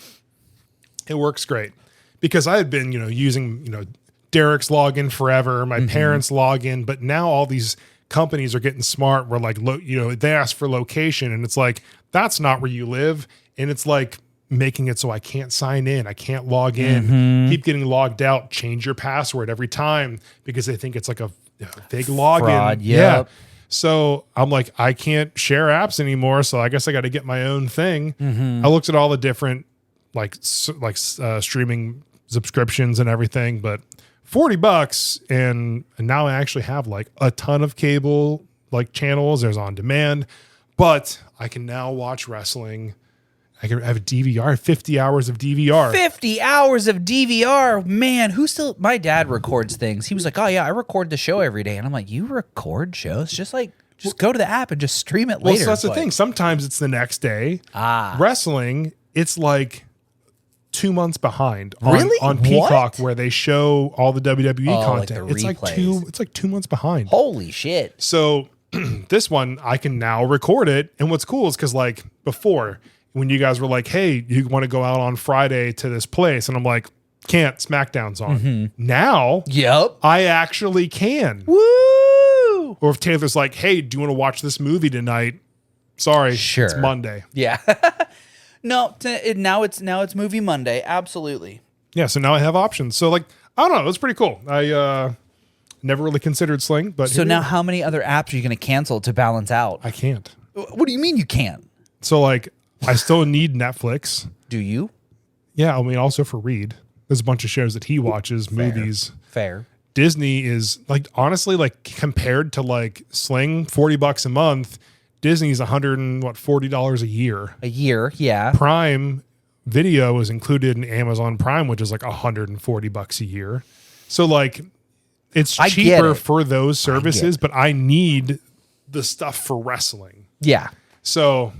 It works great because I had been, using, Derek's login forever, my parents' login, but now all these companies are getting smart where like, they ask for location and it's like, that's not where you live. And it's like making it so I can't sign in. I can't log in, keep getting logged out, change your password every time because they think it's like a fake login. Fraud, Yeah. yep. So I'm like, I can't share apps anymore. So I guess I got to get my own thing. I looked at all the different streaming subscriptions and everything, but $40 and now I actually have like a ton of cable like channels. There's on demand, but I can now watch wrestling I have a DVR, 50 hours of DVR. 50 hours of DVR. Man, my dad records things. He was like, oh yeah, I record the show every day. And I'm like, you record shows? Just go to the app and just stream it Well, later. so that's the thing. Sometimes it's the next day. Wrestling, it's like 2 months behind on Peacock, where they show all the WWE content. Like it's like 2 months behind. Holy shit. So this one, I can now record it. And what's cool is because like before, when you guys were like, hey, you want to go out on Friday to this place? And I'm like, can't, SmackDown's on. Now, Yep. I actually can. Woo! Or if Taylor's like, hey, do you want to watch this movie tonight? Sorry, Sure. it's Monday. Yeah. No, now it's Movie Monday. Absolutely. Yeah, so now I have options. So like, I don't know, it's pretty cool. I never really considered Sling, but So now how many other apps are you going to cancel to balance out? I can't. What do you mean you can't? So like, I still need Netflix. Do you? Yeah, I mean, also for Reed. There's a bunch of shows that he watches, movies. Fair. Disney is like, honestly, like compared to like Sling, $40 a month, Disney's $140 a year. A year, yeah. Prime Video is included in Amazon Prime, which is like $140 a year. So like, it's cheaper for those services, but I need the stuff for wrestling. Yeah. So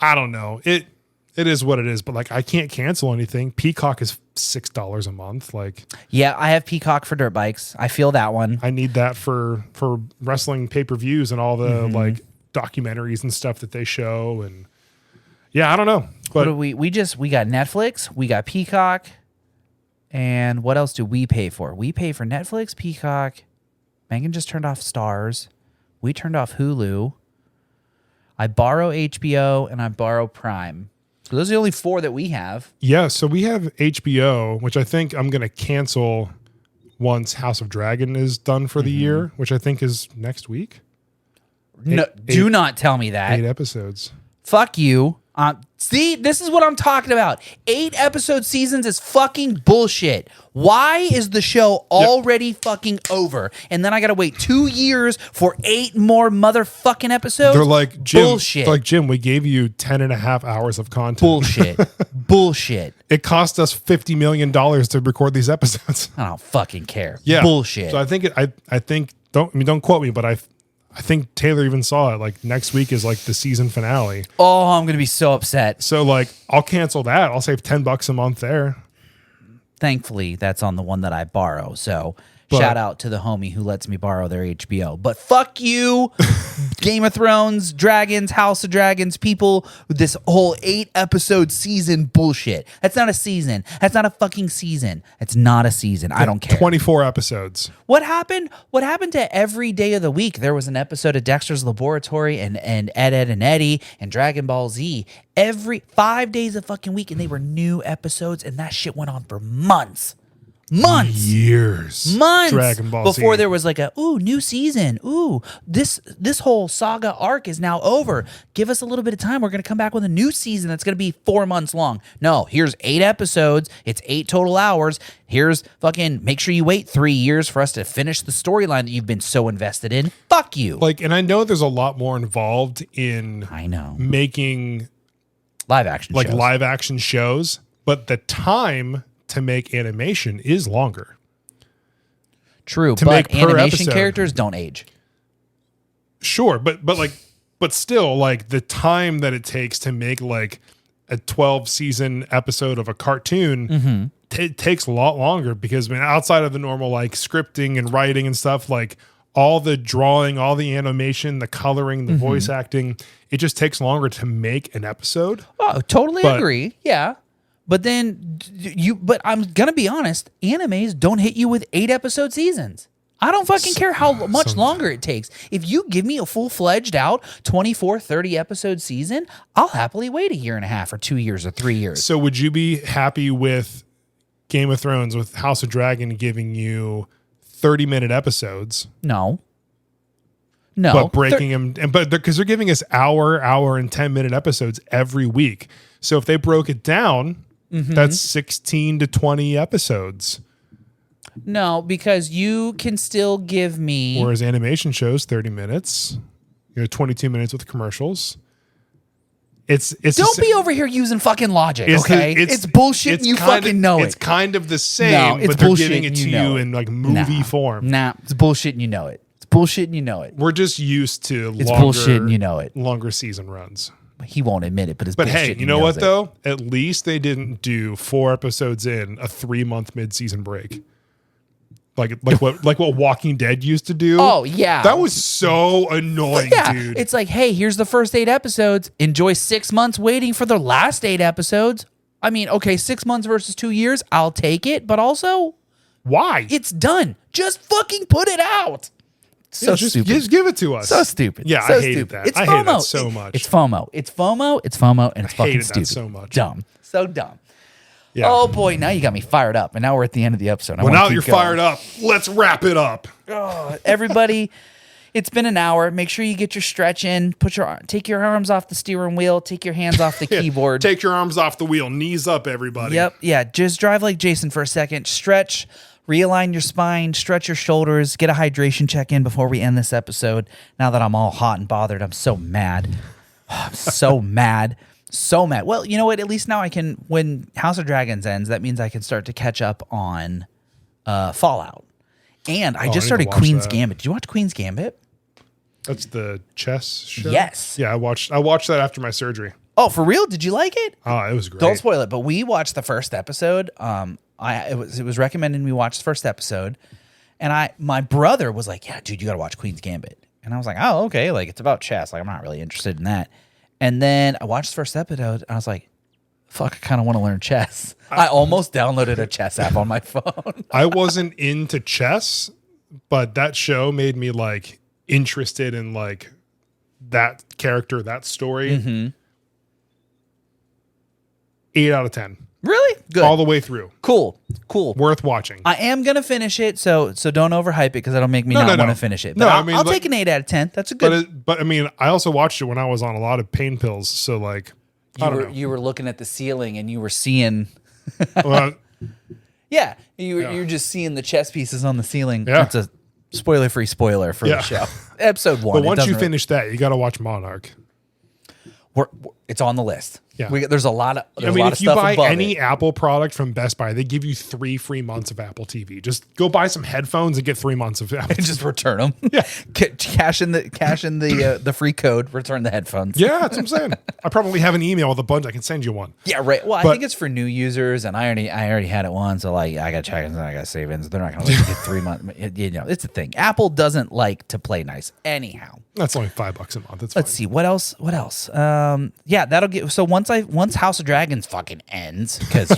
I don't know. It is what it is, but like I can't cancel anything. Peacock is $6 a month. Like, yeah, I have Peacock for dirt bikes. I feel that one. I need that for wrestling pay-per-views and all the like documentaries and stuff that they show. And yeah, I don't know. But what do we got Netflix, we got Peacock, and what else do we pay for? We pay for Netflix, Peacock. Megan just turned off Stars. We turned off Hulu. I borrow HBO and I borrow Prime. So those are the only 4 that we have. yeah, so we have HBO, which I think I'm going to cancel once House of Dragon is done for the year, which I think is next week. No, do not tell me that. 8 episodes. Fuck you. See, this is what I'm talking about. 8 episode seasons is fucking bullshit. Why is the show already fucking over? And then I gotta wait 2 years for 8 more motherfucking episodes? They're like, Jim, bullshit. They're like, Jim, we gave you 10 and a half hours of content. Bullshit. Bullshit. It cost us $50 million to record these episodes. I don't fucking care. Yeah. Bullshit. So I think don't quote me, but I think Taylor even saw it. Like next week is like the season finale. Oh, I'm gonna be so upset. So like I'll cancel that. I'll save $10 a month there. Thankfully, that's on the one that I borrow. So shout out to the homie who lets me borrow their HBO. But fuck you, Game of Thrones, Dragons, House of Dragons, people, this whole 8 episode season bullshit. That's not a season. That's not a fucking season. It's not a season. I don't care. 24 episodes. What happened? What happened to every day of the week? There was an episode of Dexter's Laboratory and Ed, and Eddie and Dragon Ball Z every 5 days of fucking week, and they were new episodes, and that shit went on for months. Years. Months. Dragon Ball before Z. there was like new season. Ooh, this whole saga arc is now over. Give us a little bit of time. We're going to come back with a new season that's going to be 4 months long. No, here's 8 episodes. It's 8 total hours. Here's fucking make sure you wait 3 years for us to finish the storyline that you've been so invested in. Fuck you. Like, and I know there's a lot more involved in making live action shows, but the time to make animation is longer. True, to but make per animation episode. characters don't age. Sure, but still, like the time that it takes to make like a 12 season episode of a cartoon takes a lot longer because I mean, outside of the normal like scripting and writing and stuff, like all the drawing, all the animation, the coloring, the voice acting, it just takes longer to make an episode. Oh, totally agree. Yeah. But then but I'm going to be honest, animes don't hit you with 8 episode seasons. I don't fucking care how much longer it takes. If you give me a full-fledged out 24, 30 episode season, I'll happily wait 1.5 years or 2 years or 3 years. So would you be happy with Game of Thrones, with House of Dragon giving you 30-minute episodes? No. But breaking them, but because they're giving us hour and 10-minute episodes every week. So if they broke it down, that's 16 to 20 episodes. No, because you can still give me. Whereas animation shows 30 minutes, 22 minutes with commercials. Don't be over here using fucking logic, It's the- okay? It's bullshit and you fucking know It's it. kind of the No, same, it's but they're bullshit giving it and to you know you it. in like movie form. Nah, it's bullshit and you know it. It's bullshit and you know it. We're just used to It's longer, bullshit and you know it. longer season runs. He won't admit it, but it's But bullshit. hey, and you he know knows what it. though? At least they didn't do 4 episodes in a 3-month mid-season break. Like what Walking Dead used to do. Oh, yeah. That was so annoying, Yeah, dude. it's like, hey, here's the first 8 episodes. Enjoy 6 months waiting for the last 8 episodes. I mean, okay, 6 months versus 2 years, I'll take it. But also, Why? it's done. Just fucking put it out. So stupid. Just give it to us. So stupid. Yeah, so I hated stupid. that. It's I FOMO. hated that so much. It's FOMO. It's FOMO. It's FOMO, and it's fucking hated that stupid. so much. Dumb. So dumb. Yeah. Oh boy, now you got me fired up, and now we're at the end of the episode. Well, now you're fired up. Let's wrap it up. Everybody, it's been an hour. Make sure you get your stretch in. Take your arms off the steering wheel. Take your hands off the keyboard. Take your arms off the wheel. Knees up, everybody. Yep. Yeah. Just drive like Jason for a second. Stretch. Realign your spine. Stretch your shoulders. Get a hydration check in before we end this episode. Now that I'm all hot and bothered, I'm so mad. I'm so mad. So mad. Well, you know what? At least now I can. When House of Dragons ends, that means I can start to catch up on Fallout. And I I need just to started watch Queen's that. Gambit. Did you watch Queen's Gambit? That's the chess show? Yes. Yeah, I watched that after my surgery. Oh, for real? Did you like it? Oh, it was great. Don't spoil it. But we watched the first episode. It was recommended we watch the first episode, and my brother was like, "Yeah, dude, you got to watch Queen's Gambit." And I was like, "Oh, okay. Like it's about chess. Like I'm not really interested in that." And then I watched the first episode, and I was like, "Fuck, I kind of want to learn chess." I almost downloaded a chess app on my phone. I wasn't into chess, but that show made me like interested in like that character, that story. Mm-hmm. 8 out of 10. Really? Good. All the way through. Cool. Worth watching. I am gonna finish it, so don't overhype it because that'll make me not want to finish it. But No, I I'll, mean, I'll like- take an 8 out of 10. That's a good. But I mean, I also watched it when I was on a lot of pain pills. So like, I don't know. You were looking at the ceiling and you were seeing. Well, Yeah, you're just seeing the chess pieces on the ceiling. Yeah. It's a spoiler-free spoiler for Yeah. the show. Episode 1. but it once doesn't you really- finish that, you got to watch Monarch. it's on the list. Yeah. There's a lot of. I mean, of if you stuff buy above any it. Apple product from Best Buy, they give you 3 free months of Apple TV. Just go buy some headphones and get 3 months of Apple. just return them. Yeah. Cash in the free code. Return the headphones. Yeah, that's what I'm saying. I probably have an email with a bunch. I can send you one. Yeah, right. Well, I But- think it's for new users, and I already had it once. So like, I got check ins and I got savings. They're not going to let you get 3 months. It's a thing. Apple doesn't like to play nice, anyhow. That's only $5 a month. That's Let's see what else. Yeah, that'll get. So once House of Dragons fucking ends, because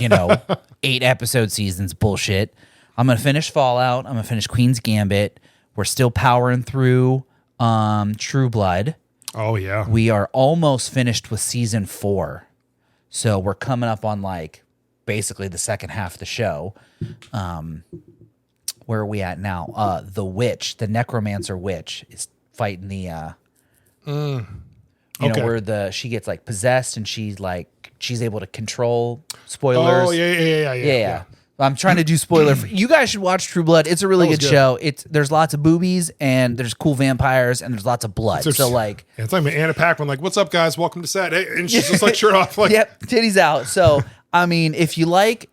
8 episode seasons bullshit. I'm gonna finish Fallout. I'm gonna finish Queen's Gambit. We're still powering through True Blood. Oh yeah. We are almost finished with season 4, so we're coming up on like basically the second half of the show. Where are we at now? The witch, the necromancer witch, is fighting the Okay. where she gets like possessed and she's able to control spoilers. Oh yeah. I'm trying to do spoiler. You guys should watch True Blood. It's a really was good good. show. There's lots of boobies and there's cool vampires and there's lots of blood. So like, Yeah, it's like Anna Paquin, like, "What's up, guys? Welcome to set." Hey, and she's just like shirt off, like, yep, titties out. So I mean, if you like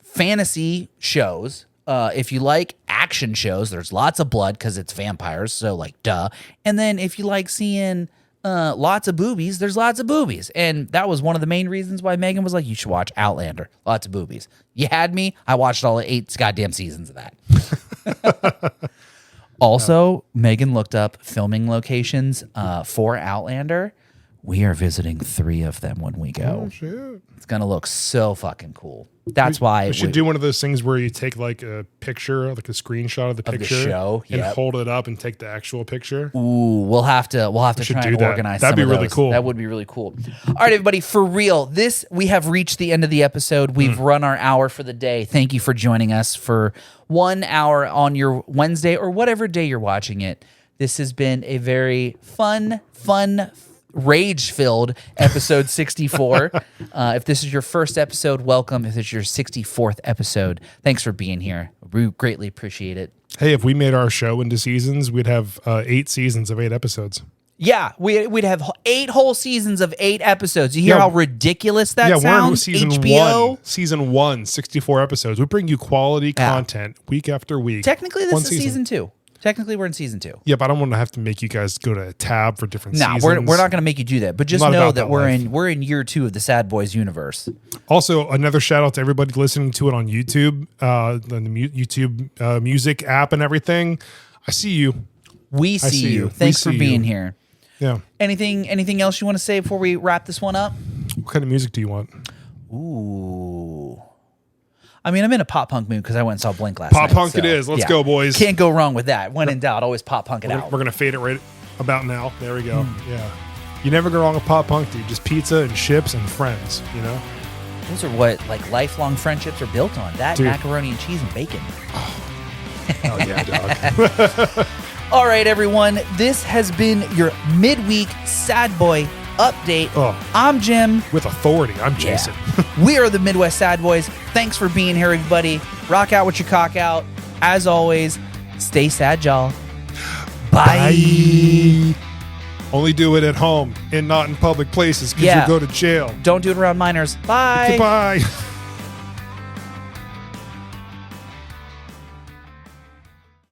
fantasy shows, if you like action shows, there's lots of blood because it's vampires. So like, duh. And then if you like seeing lots of boobies, there's lots of boobies. And that was one of the main reasons why Megan was like, you should watch Outlander. Lots of boobies. You had me. I watched all 8 goddamn seasons of that. Also, Megan looked up filming locations for Outlander. We are visiting 3 of them when we go. oh shit. It's going to look so fucking cool. That's why We should do one of those things where you take like a picture, like a screenshot of the the picture, show, and yep. hold it up and take the actual picture. Ooh, we'll have to should try do and that. organize. That'd some be of really those. cool. That would be really cool. All right, everybody, for real, we have reached the end of the episode. We've run our hour for the day. Thank you for joining us for 1 hour on your Wednesday or whatever day you're watching it. This has been a very fun, rage-filled episode 64. If this is your first episode, welcome. If it's your 64th episode, thanks for being here. We greatly appreciate it. Hey, if we made our show into seasons, we'd have 8 seasons of 8 episodes. Yeah, we'd have 8 whole seasons of 8 episodes. You hear Yeah. how ridiculous that We're in sounds? season HBO. 1. Season 1, 64 episodes. We bring you quality content week after week. Technically, this One is season 2. Technically, we're in season 2. Yeah, but I don't want to have to make you guys go to a tab for different No, seasons. we're not going to make you do that. But just Not know about that that we're life. we're in year 2 of the Sad Boys universe. Also, another shout out to everybody listening to it on YouTube, the YouTube music app and everything. I see you. We see see you. you. Thanks We for see being you. here. Yeah. Anything else you want to say before we wrap this one up? What kind of music do you want? Ooh. I mean, I'm in a pop punk mood because I went and saw Blink last night. Pop punk so, it is. Let's go, boys. Can't go wrong with that. When in doubt, always pop punk it We're out. going to fade it right about now. There we go. Hmm. Yeah. You never go wrong with pop punk, dude. Just pizza and chips and friends, you know? Those are what like lifelong friendships are built on. That Dude. macaroni and cheese and bacon. Oh, yeah, dog. All right, everyone. This has been your midweek Sad Boy update. Oh. I'm Jim. With authority. I'm Jason. We are the Midwest Sad Boys. Thanks for being here, everybody. Rock out with your cock out. As always, stay sad, y'all. Bye. Bye. Only do it at home and not in public places because Yeah. you go to jail. Don't do it around minors. Bye. Goodbye.